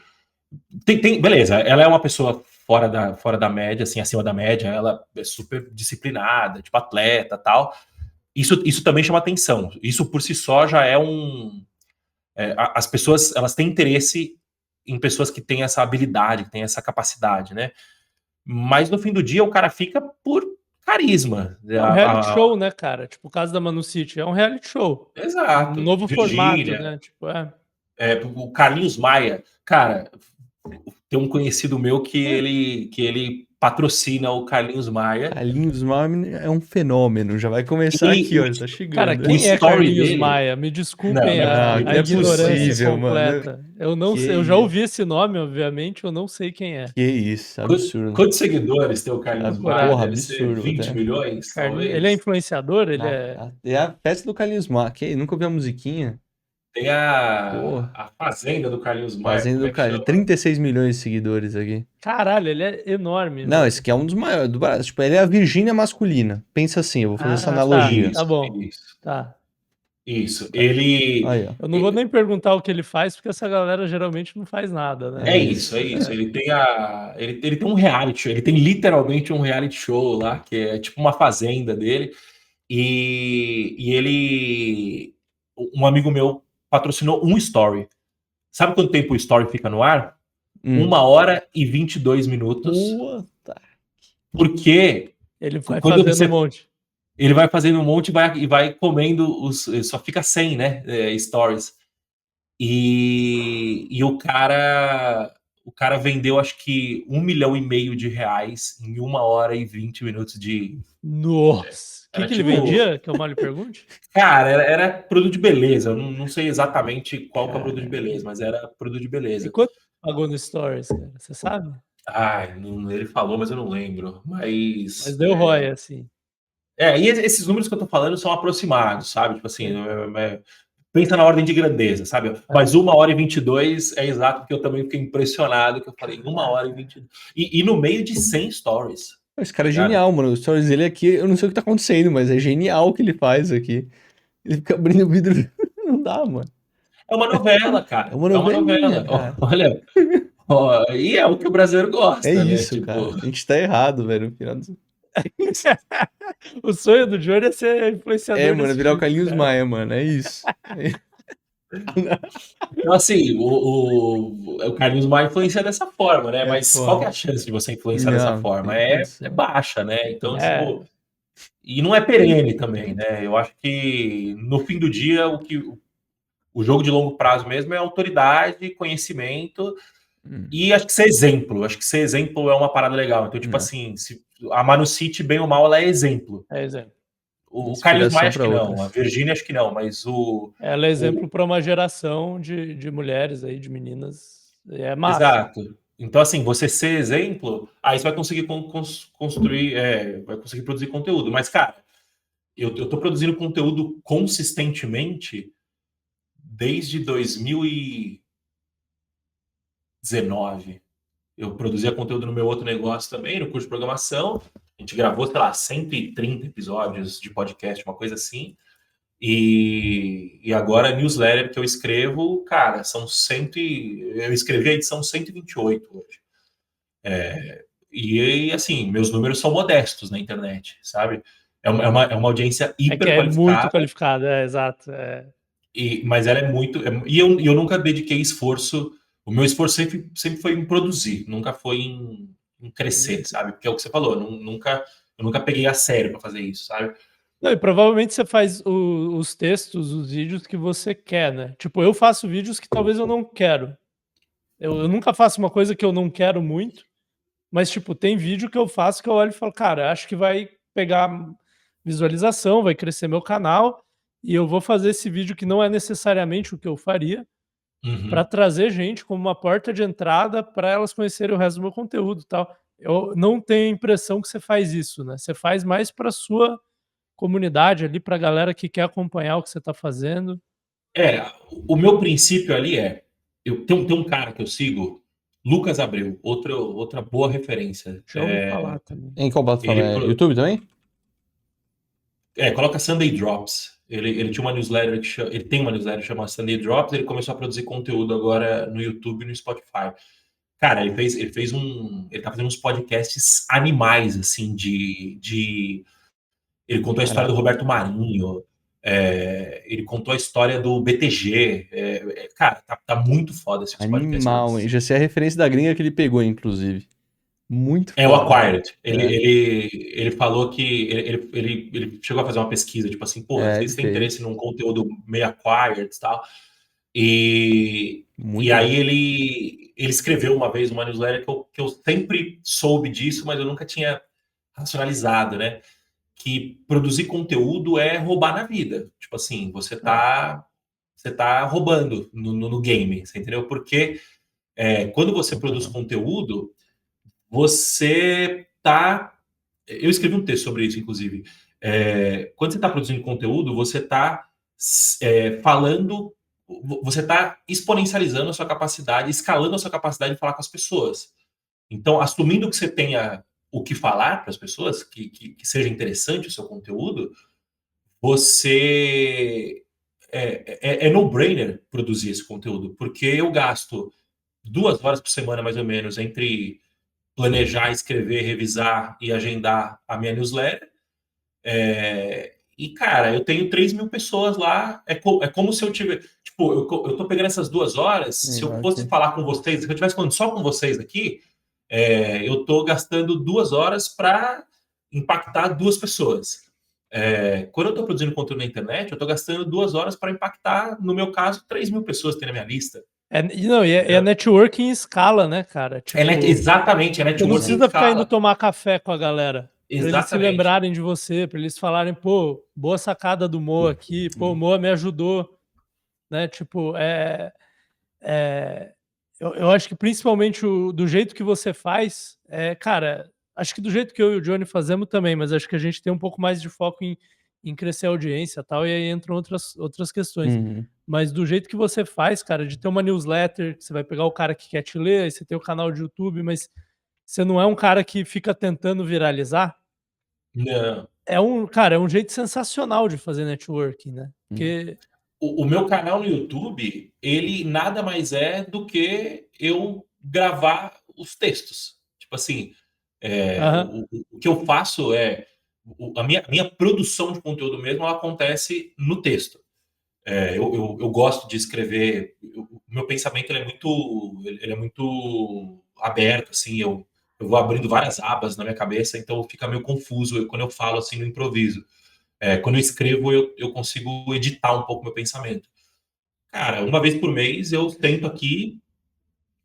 beleza, ela é uma pessoa fora da média, assim, acima da média, ela é super disciplinada, tipo atleta, tal. Isso também chama atenção. Isso por si só já é as pessoas, elas têm interesse em pessoas que têm essa habilidade, que têm essa capacidade, né? Mas no fim do dia o cara fica por carisma. É um reality show, né, cara? Tipo, o caso da Manu City, é um reality show. Exato. Um novo formato, né? Tipo, o Carlinhos Maia, cara, tem um conhecido meu que ele patrocina o Carlinhos Maia. Carlinhos Maia é um fenômeno, já vai começar aqui, ó, tá chegando. Cara, quem é Carlinhos Maia? Me desculpem a ignorância completa. Mano. Eu não sei, eu já ouvi esse nome, obviamente, eu não sei quem é. Que isso, absurdo. Quantos seguidores tem o Carlinhos Maia? Porra, absurdo. 20 milhões, talvez. Ele é influenciador? Ele é a festa do Carlinhos Maia. Nunca ouviu a musiquinha? Tem a Fazenda do Carlinhos Maia. Fazenda do Carlinhos. 36 milhões de seguidores aqui. Caralho, ele é enorme. Não, esse aqui é um dos maiores do Brasil. Tipo, ele é a Virgínia masculina. Pensa assim, eu vou fazer essa analogia. Tá bom. Isso. Ele... Aí, ó. Eu não vou nem perguntar o que ele faz, porque essa galera geralmente não faz nada, né? É isso. Ele tem ele tem um reality show, ele tem literalmente um reality show lá, que é tipo uma fazenda dele. E ele... Um amigo meu patrocinou um story. Sabe quanto tempo o story fica no ar? 1 hora e 22 minutos. Puta. Porque... Ele vai fazendo um monte. Ele vai fazendo um monte e vai comendo só fica 100, né? Stories. E o cara vendeu, acho que R$1,5 milhão em 1 hora e 20 minutos de... Nossa! O que ele vendia? Que eu mal lhe pergunte? Cara, era produto de beleza. Eu não sei exatamente qual que é o produto de beleza, mas era produto de beleza. E quanto pagou no Stories, cara? Você sabe? Ele falou, mas eu não lembro. Mas deu ROI, assim. E esses números que eu tô falando são aproximados, sabe? Tipo assim, pensa na ordem de grandeza, sabe? Mas 1 hora e 22 é exato, porque eu também fiquei impressionado, que eu falei 1 hora e 22. E no meio de 100 stories. Esse cara é genial, mano. Os stories dele aqui, eu não sei o que tá acontecendo, mas é genial o que ele faz aqui. Ele fica abrindo o vidro. Não dá, mano. É uma novela, cara. É uma novela. Cara. Olha. E é o que o brasileiro gosta. É isso, né? Cara. A gente tá errado, velho. O sonho do Johnny é ser influenciador. Mano, virar o Carlinhos Maia, mano. É isso. Então, assim, o Carlinhos Maia influencia dessa forma, né? Mas qual que é a chance de você influenciar dessa forma? É baixa, né? Então, tipo, e não é perene também, né? Eu acho que no fim do dia o jogo de longo prazo mesmo é autoridade, conhecimento e acho que ser exemplo. Acho que ser exemplo é uma parada legal. Então, tipo assim, a Manu City, bem ou mal, ela é exemplo. É exemplo. O Carlinhos Maia acho que não, a Virgínia acho que não, mas ela é exemplo para uma geração de mulheres aí, de meninas. É massa. Exato. Então, assim, você ser exemplo, aí você vai conseguir construir, vai conseguir produzir conteúdo. Mas, cara, eu tô produzindo conteúdo consistentemente desde 2019. Eu produzia conteúdo no meu outro negócio também, no curso de programação. A gente gravou, sei lá, 130 episódios de podcast, uma coisa assim. E agora a newsletter que eu escrevo, cara, eu escrevi a edição 128 hoje. E assim, meus números são modestos na internet, sabe? É uma audiência hiper qualificada. É muito qualificada, exato. Mas ela é muito... E eu nunca dediquei esforço... O meu esforço sempre foi em produzir, nunca foi em crescer, sabe? Porque é o que você falou, eu nunca peguei a sério para fazer isso, sabe? Não, e provavelmente você faz os textos, os vídeos que você quer, né? Tipo, eu faço vídeos que talvez eu não quero. Eu nunca faço uma coisa que eu não quero muito, mas, tipo, tem vídeo que eu faço que eu olho e falo, cara, acho que vai pegar visualização, vai crescer meu canal, e eu vou fazer esse vídeo que não é necessariamente o que eu faria, para trazer gente como uma porta de entrada para elas conhecerem o resto do meu conteúdo e tal. eu não tenho a impressão que você faz isso, né? Você faz mais para sua comunidade ali, para a galera que quer acompanhar o que você está fazendo. O meu princípio ali tem um cara que eu sigo, Lucas Abreu, outra boa referência. Já ouvi falar também. Em qual plataforma? YouTube também? Coloca Sunday Drops. Ele tinha uma newsletter ele tem uma newsletter chamada Sunday Drops. Ele começou a produzir conteúdo agora no YouTube e no Spotify. Cara, ele tá fazendo uns podcasts animais, assim, ele contou a história do Roberto Marinho, ele contou a história do BTG. Cara, tá muito foda esse podcast. Animal, hein? Já sei a referência da gringa que ele pegou, inclusive. Muito foda. O Acquired. Ele falou que ele chegou a fazer uma pesquisa, tipo assim, pô, vocês têm interesse num conteúdo meio Acquired e tal. E aí ele escreveu uma vez uma newsletter que eu sempre soube disso, mas eu nunca tinha racionalizado, né? Que produzir conteúdo é roubar na vida. Tipo assim, você tá roubando no game, você entendeu? Porque quando você produz conteúdo, você tá... Eu escrevi um texto sobre isso, inclusive. Quando você está produzindo conteúdo, você está falando... Você está exponencializando a sua capacidade, escalando a sua capacidade de falar com as pessoas. Então, assumindo que você tenha o que falar para as pessoas, que seja interessante o seu conteúdo, você... É no-brainer produzir esse conteúdo, porque eu gasto 2 horas por semana, mais ou menos, entre planejar, escrever, revisar e agendar a minha newsletter. E, cara, eu tenho 3.000 pessoas lá. É como se eu tivesse... Tipo, eu tô pegando essas 2 horas. Se eu fosse falar com vocês, se eu estivesse falando só com vocês aqui, eu tô gastando 2 horas para impactar 2 pessoas. Quando eu tô produzindo conteúdo na internet, eu tô gastando 2 horas para impactar, no meu caso, 3.000 pessoas que tem na minha lista. É networking em escala, né, cara? Tipo, exatamente, é networking. Você não precisa ficar indo tomar café com a galera. Exatamente. Pra eles se lembrarem de você, para eles falarem, pô, boa sacada do Moa aqui, pô, o Moa me ajudou, né? Tipo, eu acho que principalmente do jeito que você faz, cara, acho que do jeito que eu e o Johnny fazemos também, mas acho que a gente tem um pouco mais de foco em crescer a audiência e tal, e aí entram outras questões. Mas do jeito que você faz, cara, de ter uma newsletter, você vai pegar o cara que quer te ler, aí você tem o canal de YouTube, mas você não é um cara que fica tentando viralizar. Não. É um jeito sensacional de fazer networking, né? Porque... O meu canal no YouTube, ele nada mais é do que eu gravar os textos. Tipo assim, o que eu faço a minha produção de conteúdo mesmo, ela acontece no texto. Eu gosto de escrever, o meu pensamento ele é muito aberto, assim, eu vou abrindo várias abas na minha cabeça, então fica meio confuso quando eu falo assim no improviso. Quando eu escrevo, eu consigo editar um pouco meu pensamento. Cara, uma vez por mês eu tento aqui,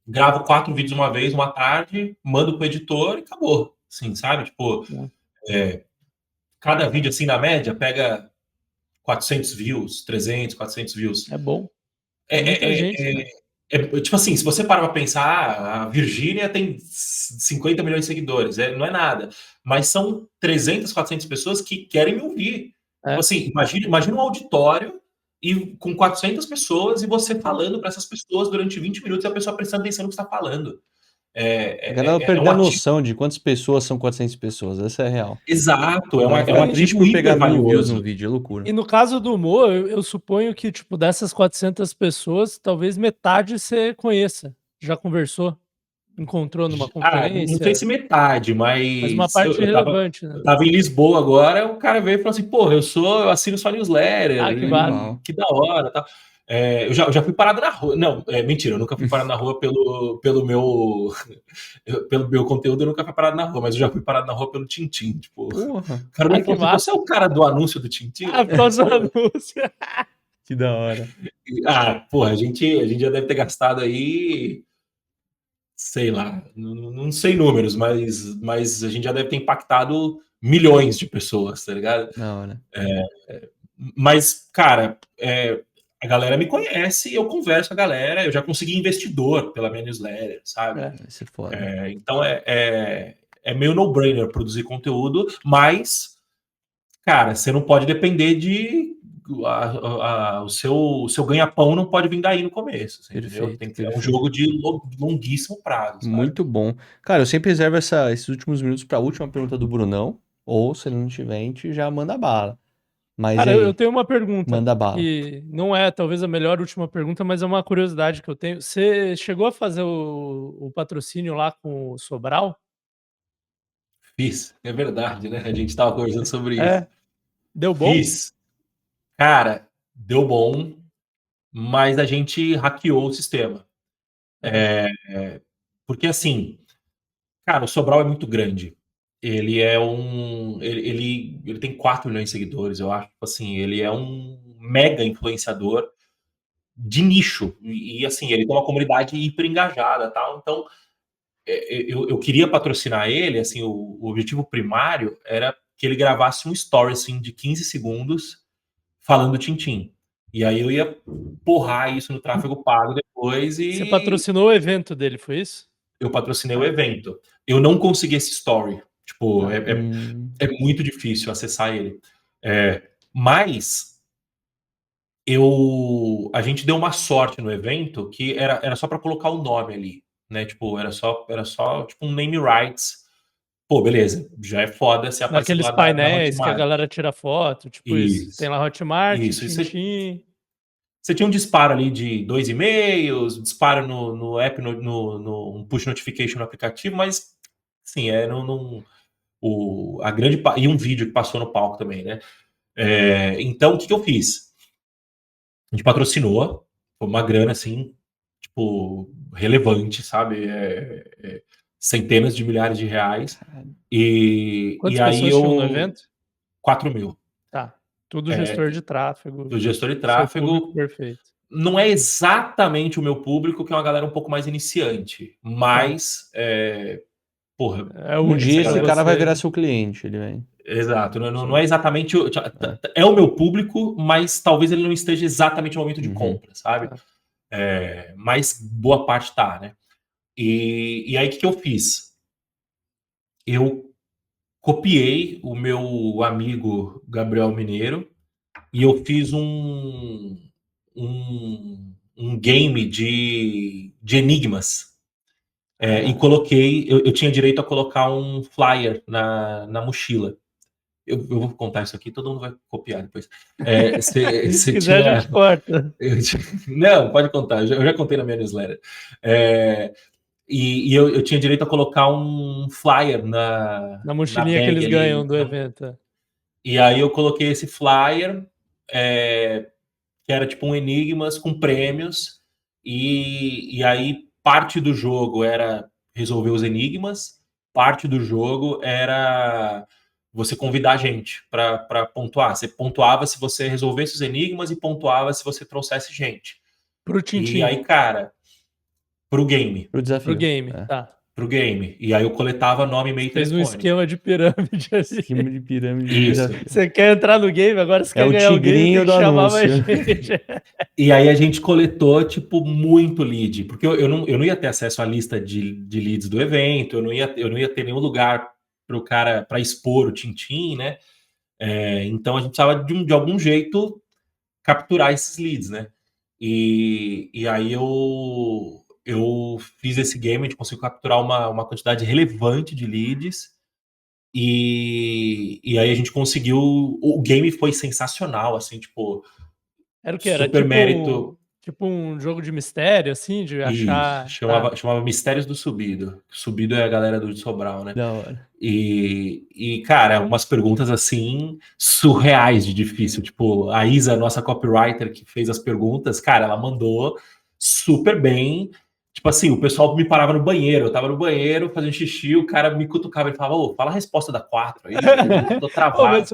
gravo 4 vídeos uma vez, uma tarde, mando pro editor e acabou. Assim, sabe? Tipo, cada vídeo, assim, na média, pega 400 views, 300, 400 views. É bom. Muita gente, tipo assim, se você parar pra pensar, a Virgínia tem 50 milhões de seguidores, não é nada. Mas são 300, 400 pessoas que querem me ouvir. Tipo assim, imagina um auditório e com 400 pessoas e você falando para essas pessoas durante 20 minutos e a pessoa prestando atenção no que você está falando. A galera perdeu a noção de quantas pessoas são 400 pessoas, essa é a real. Exato, é um triste por pegar 1.000 views no vídeo, é loucura. E no caso do Mo, eu suponho que, tipo, dessas 400 pessoas, talvez metade você conheça. Já conversou? Encontrou numa conferência? Não sei se metade, mas uma parte relevante, né? Eu tava em Lisboa agora, o cara veio e falou assim, porra, eu assino sua newsletter. Que da hora, tal. Eu já fui parado na rua. Não, mentira, eu nunca fui parado na rua pelo meu conteúdo, eu nunca fui parado na rua, mas eu já fui parado na rua pelo Tintim. Tipo, o cara me falou assim, você é o cara do anúncio do Tintim? Por causa do anúncio. Que da hora. Porra, a gente já deve ter gastado aí, sei lá, não sei números, mas a gente já deve ter impactado milhões de pessoas, tá ligado? Da hora. Mas, cara, a galera me conhece, eu converso com a galera, eu já consegui investidor pela minha newsletter, sabe? Isso é foda. Então é meio no-brainer produzir conteúdo, mas, cara, você não pode depender de... o seu ganha-pão não pode vir daí no começo, entendeu? Tem que ser um jogo de longuíssimo prazo. Sabe? Muito bom. Cara, eu sempre reservo esses últimos minutos para a última pergunta do Brunão, ou se ele não tiver, a gente já manda bala. Mas cara, aí, eu tenho uma pergunta. manda bala. Que não é talvez a melhor última pergunta, mas é uma curiosidade que eu tenho. Você chegou a fazer o patrocínio lá com o Sobral? Fiz, é verdade, né? A gente tava conversando sobre isso. Deu bom? Fiz. Cara, deu bom, mas a gente hackeou o sistema. Porque assim, cara, o Sobral é muito grande. Ele é ele tem 4 milhões de seguidores, eu acho. Assim, ele é um mega influenciador de nicho. E assim, ele tem uma comunidade hiper engajada, tal. Então, eu queria patrocinar ele, assim, o objetivo primário era que ele gravasse um story, assim, de 15 segundos falando Tintim. E aí eu ia porrar isso no tráfego pago depois e... Você patrocinou o evento dele, foi isso? Eu patrocinei o evento. Eu não consegui esse story. Tipo, é muito difícil acessar ele. Mas a gente deu uma sorte no evento que era só para colocar o nome ali, né? Tipo, era só tipo um name rights. Pô, beleza, já é foda se aparecer Naqueles lá na painéis que a Hotmart. galera tira foto, tipo isso. Tem lá Hotmart, Isso. Tintim. Você tinha um disparo ali de 2 e-mails, disparo no app, um push notification no aplicativo, mas sim, e um vídeo que passou no palco também, né? Então, o que eu fiz? A gente patrocinou, foi uma grana assim, tipo, relevante, sabe? Centenas de milhares de reais. Quantas E aí pessoas tinham no evento? 4 mil. Tá. Tudo gestor de tráfego. Do gestor de Seu público tráfego. perfeito. Não é exatamente o meu público, que é uma galera um pouco mais iniciante. Mas, porra... Um dia esse cara vai virar seu cliente, ele vai... Exato, não é exatamente... É o meu público, mas talvez ele não esteja exatamente no momento de compra, sabe? Mas boa parte tá, né? E aí, o que eu fiz? Eu copiei o meu amigo Gabriel Mineiro e eu fiz um game de enigmas. E coloquei... Eu tinha direito a colocar um flyer na mochila. Eu vou contar isso aqui, todo mundo vai copiar depois. Se quiser, a gente corta. Não, pode contar, eu já contei na minha newsletter. E eu tinha direito a colocar um flyer na mochilinha que eles ganham do evento. E aí eu coloquei esse flyer, que era tipo um enigmas com prêmios, e aí parte do jogo era resolver os enigmas, parte do jogo era você convidar a gente para pontuar. Você pontuava se você resolvesse os enigmas e pontuava se você trouxesse gente. Pro Tintim. E aí, cara, pro game. Pro desafio. Pro game, tá. Pro game. E aí eu coletava nome, e-mail e telefone. Fez um esquema de pirâmide ali. Esquema de pirâmide. Isso. Você quer entrar no game, agora você quer ganhar o game, tem que chamar mais gente. E aí a gente coletou, tipo, muito lead. Porque eu não ia ter acesso à lista de leads do evento, eu não ia ter nenhum lugar pro cara, para expor o Tintim, né? Então a gente precisava de algum jeito capturar esses leads, né? E aí eu fiz esse game, a gente conseguiu capturar uma quantidade relevante de leads, e aí a gente conseguiu... O game foi sensacional, assim, tipo... Era o que? Era super mérito. Tipo um jogo de mistério, assim, de achar... Chamava Mistérios do Subido. Subido é a galera do Sobral, né? Da hora. E, cara, umas perguntas, assim, surreais de difícil. Tipo, a Isa, nossa copywriter, que fez as perguntas, cara, ela mandou super bem. Tipo assim, o pessoal me parava no banheiro. Eu tava no banheiro fazendo xixi, o cara me cutucava e falava, ô, fala a resposta da 4 aí. Eu tô travado.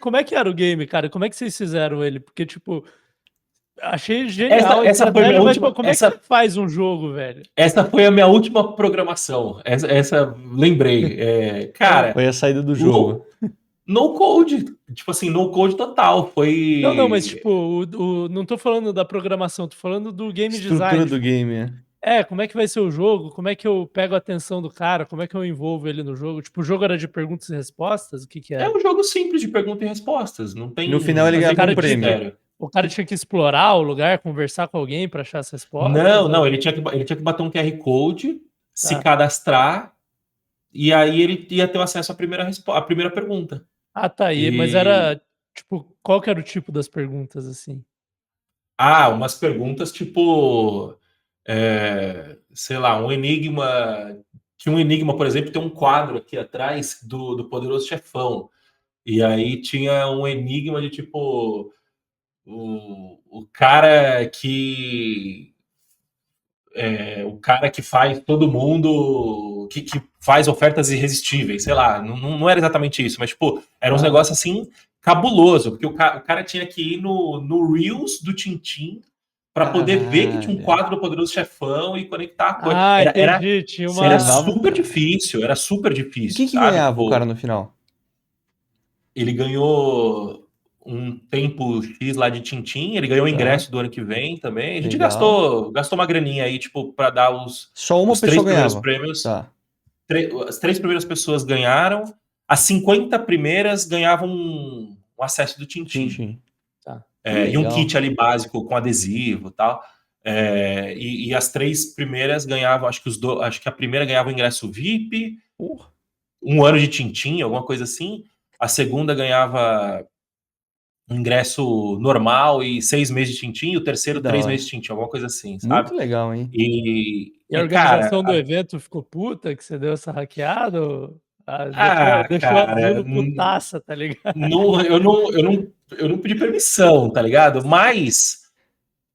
Como é que era o game, cara? Como é que vocês fizeram ele? Porque, tipo... Achei genial. Essa foi minha última... Como é que você faz um jogo, velho? Essa foi a minha última programação. Essa lembrei. Cara... Foi a saída do jogo. No code. Tipo assim, no code total. Foi... Não, mas tipo, não tô falando da programação, tô falando do game design. Estrutura do game, como é que vai ser o jogo? Como é que eu pego a atenção do cara? Como é que eu envolvo ele no jogo? Tipo, o jogo era de perguntas e respostas? O que É era? um jogo simples de perguntas e respostas, não tem No final ele Mas o ganhava cara um prêmio. mistério. O cara tinha que explorar o lugar, conversar com alguém pra achar as respostas? Não, ele tinha que bater um QR Code, se Tá. cadastrar, e aí ele ia ter acesso à primeira pergunta. Ah, tá aí. Mas era, tipo, qual que era o tipo das perguntas, assim? Umas perguntas tipo, sei lá, um enigma. Tinha um enigma, por exemplo, tem um quadro aqui atrás do Poderoso Chefão. E aí tinha um enigma de tipo. O cara que. O cara que faz todo mundo. Que faz ofertas irresistíveis, sei lá. Não era exatamente isso, mas, tipo, era uns negócios assim cabuloso, porque o cara tinha que ir no Reels do Tintim para poder ver que tinha um quadro do Poderoso Chefão e conectar a coisa. Entendi. Tinha uma. Era super difícil, E quem que sabe? ganhava Tipo, o cara no final? ele ganhou um tempo X lá de Tintim, ele ganhou o ingresso do ano que vem também. A gente Legal. gastou uma graninha aí, tipo, para dar Só uma os 3 pessoa primeiros ganhava. prêmios. Tá. As 3 primeiras pessoas ganharam, as 50 primeiras ganhavam um acesso do Tintim. Tintim. Tá. E um kit ali básico com adesivo e tal. E as 3 primeiras ganhavam, acho que a primeira ganhava o ingresso VIP, um ano de Tintim, alguma coisa assim. A segunda ganhava um ingresso normal e 6 meses de Tintim, o terceiro 3 meses de Tintim, alguma coisa assim, sabe? Muito legal, hein? E a organização do evento ficou puta que você deu essa hackeada? Deixou a cara, Bruno putaça, tá ligado? eu não pedi permissão, tá ligado? Mas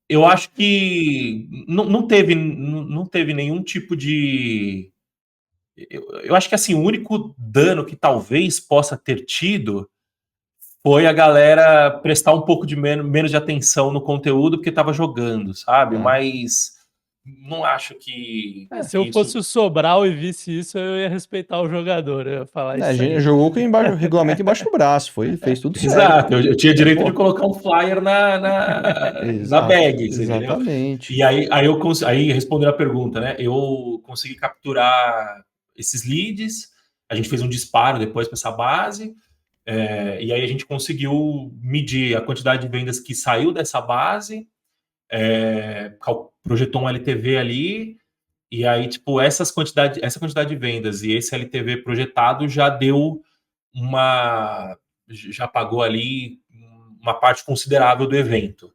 eu acho que não teve nenhum tipo de. Eu acho que assim, o único dano que talvez possa ter tido foi a galera prestar um pouco de menos de atenção no conteúdo porque estava jogando, sabe? Mas não acho que. Se eu fosse o Sobral e visse isso, eu ia respeitar o jogador. Eu ia falar isso. A gente jogou com o regulamento embaixo do braço, fez tudo certo. Exato, eu tinha direito de colocar um flyer na bag, exatamente. Entendeu? E aí respondendo a pergunta, né? Eu consegui capturar esses leads, a gente fez um disparo depois para essa base. E aí a gente conseguiu medir a quantidade de vendas que saiu dessa base, projetou um LTV ali, e aí, tipo, essa quantidade de vendas e esse LTV projetado já pagou ali uma parte considerável do evento.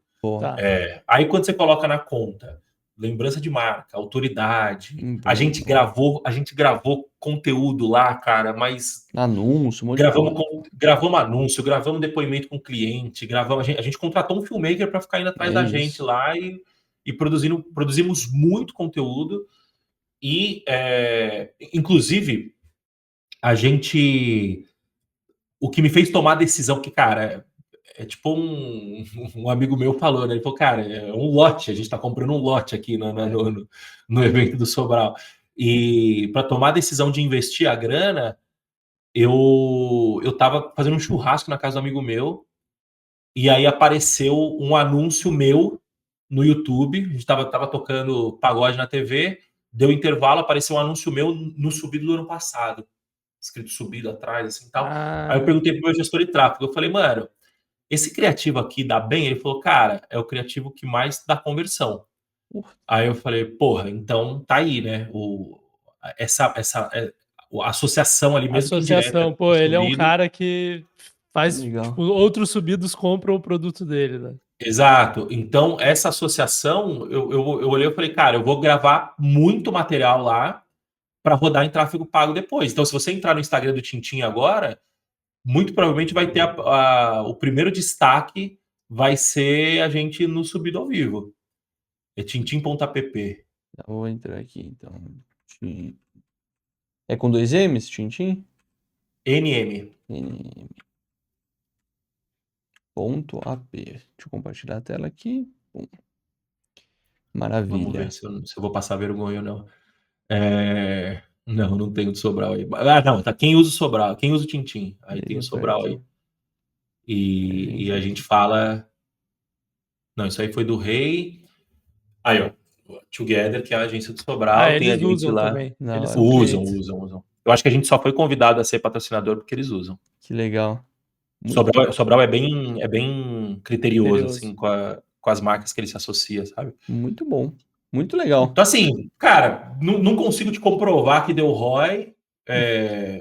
Aí quando você coloca na conta lembrança de marca, autoridade, a gente gravou conteúdo lá, cara, mas anúncio, gravamos anúncio, gravamos depoimento com o cliente, a gente contratou um filmmaker para ficar indo atrás da gente lá e produzimos muito conteúdo e inclusive o que me fez tomar a decisão, que, cara, tipo um amigo meu falou, né? Ele falou, cara, é um lote, a gente tá comprando um lote aqui no evento do Sobral. E para tomar a decisão de investir a grana, eu tava fazendo um churrasco na casa do amigo meu, e aí apareceu um anúncio meu no YouTube, a gente tava tocando pagode na TV, deu intervalo, apareceu um anúncio meu no subido do ano passado, escrito subido atrás, assim, tal. Aí eu perguntei pro meu gestor de tráfego, eu falei, mano, esse criativo aqui dá bem? Ele falou, cara, é o criativo que mais dá conversão. Aí eu falei, porra, então tá aí, né? A associação ali, mesmo que indireta. Ele é um cara que faz, tipo, outros subidos compram o produto dele, né? Exato. Então, essa associação, eu olhei e falei, cara, eu vou gravar muito material lá para rodar em tráfego pago depois. Então, se você entrar no Instagram do Tintim agora, muito provavelmente vai ter o primeiro destaque vai ser a gente no subido ao vivo. É tintim.app. Vou entrar aqui, então. É com 2 M's, Tintim? NM. .app. Deixa eu compartilhar a tela aqui. Maravilha. Vamos ver se eu vou passar vergonha ou não. Não tenho de Sobral aí. Não, tá. Quem usa o Sobral? Quem usa o Tintim? Aí tem o Sobral aí. E a gente fala. Não, isso aí foi do Rei. Aí, ó. Together, que é a agência do Sobral, tem a eles gente usam lá. também. Não, Eles são Usam, clientes. usam. Eu acho que a gente só foi convidado a ser patrocinador porque eles usam. Que legal. Muito Sobral é bem criterioso, Criterioso. assim, com as marcas que ele se associa, sabe? Muito bom. Muito legal. Então, assim, cara, não consigo te comprovar que deu ROI.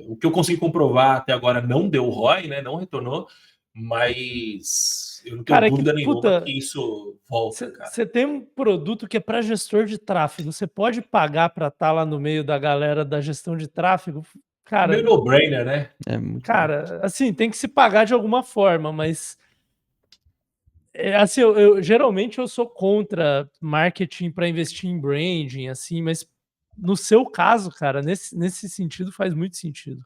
O que eu consegui comprovar até agora não deu ROI, né? Não retornou, mas eu não tenho Cara, é que, dúvida nenhuma puta, que isso volta, cara. você tem um produto que é para gestor de tráfego, você pode pagar para estar lá no meio da galera da gestão de tráfego, cara. Meio no-brainer, né? É muito bom. Cara, assim, tem que se pagar de alguma forma, mas assim, geralmente eu sou contra marketing para investir em branding, assim, mas no seu caso, cara, nesse sentido faz muito sentido.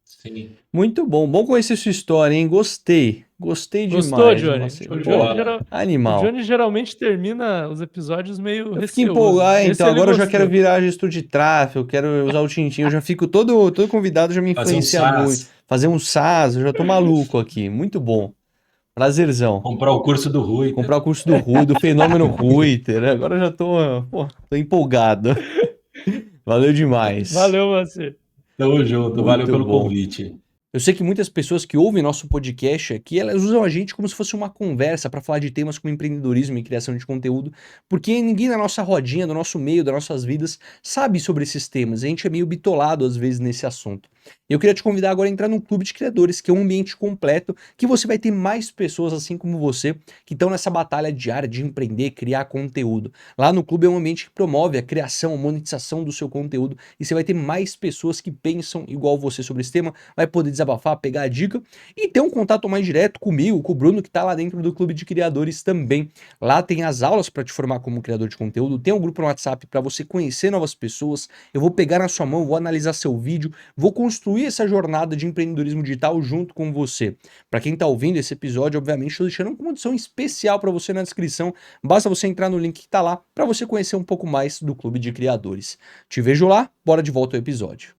Sim. Muito bom. Bom conhecer sua história, hein? Gostei. Gostei Gostou, demais. Johnny? Nossa, O animal. Johnny geralmente termina os episódios meio Eu fiquei receoso. empolgado, Esse então ele agora eu já gostou. quero virar gestor de tráfego, quero usar o Tintin, eu já fico todo convidado, já me Fazer um influencia SaaS. muito. Fazer um SaaS, eu já tô maluco aqui. Muito bom. Prazerzão. Comprar o curso do Rui. Comprar o curso do Rui, do Fenômeno Ruiter. Agora eu já tô empolgado. Valeu demais. Valeu, você. Tamo junto, valeu Muito pelo bom. convite. Eu sei que muitas pessoas que ouvem nosso podcast aqui, elas usam a gente como se fosse uma conversa para falar de temas como empreendedorismo e criação de conteúdo, porque ninguém na nossa rodinha, do nosso meio, das nossas vidas, sabe sobre esses temas. A gente é meio bitolado às vezes nesse assunto. Eu queria te convidar agora a entrar num clube de criadores, que é um ambiente completo, que você vai ter mais pessoas assim como você, que estão nessa batalha diária de empreender, criar conteúdo. Lá no clube é um ambiente que promove a criação, a monetização do seu conteúdo, e você vai ter mais pessoas que pensam igual você sobre esse tema, vai poder desabafar, pegar a dica e ter um contato mais direto comigo, com o Bruno, que está lá dentro do clube de criadores também. Lá tem as aulas para te formar como criador de conteúdo, tem um grupo no WhatsApp para você conhecer novas pessoas. Eu vou pegar na sua mão, vou analisar seu vídeo, vou construir essa jornada de empreendedorismo digital junto com você. Para quem está ouvindo esse episódio, obviamente estou deixando uma condição especial para você na descrição. Basta você entrar no link que está lá para você conhecer um pouco mais do clube de criadores. Te vejo lá, bora de volta ao episódio.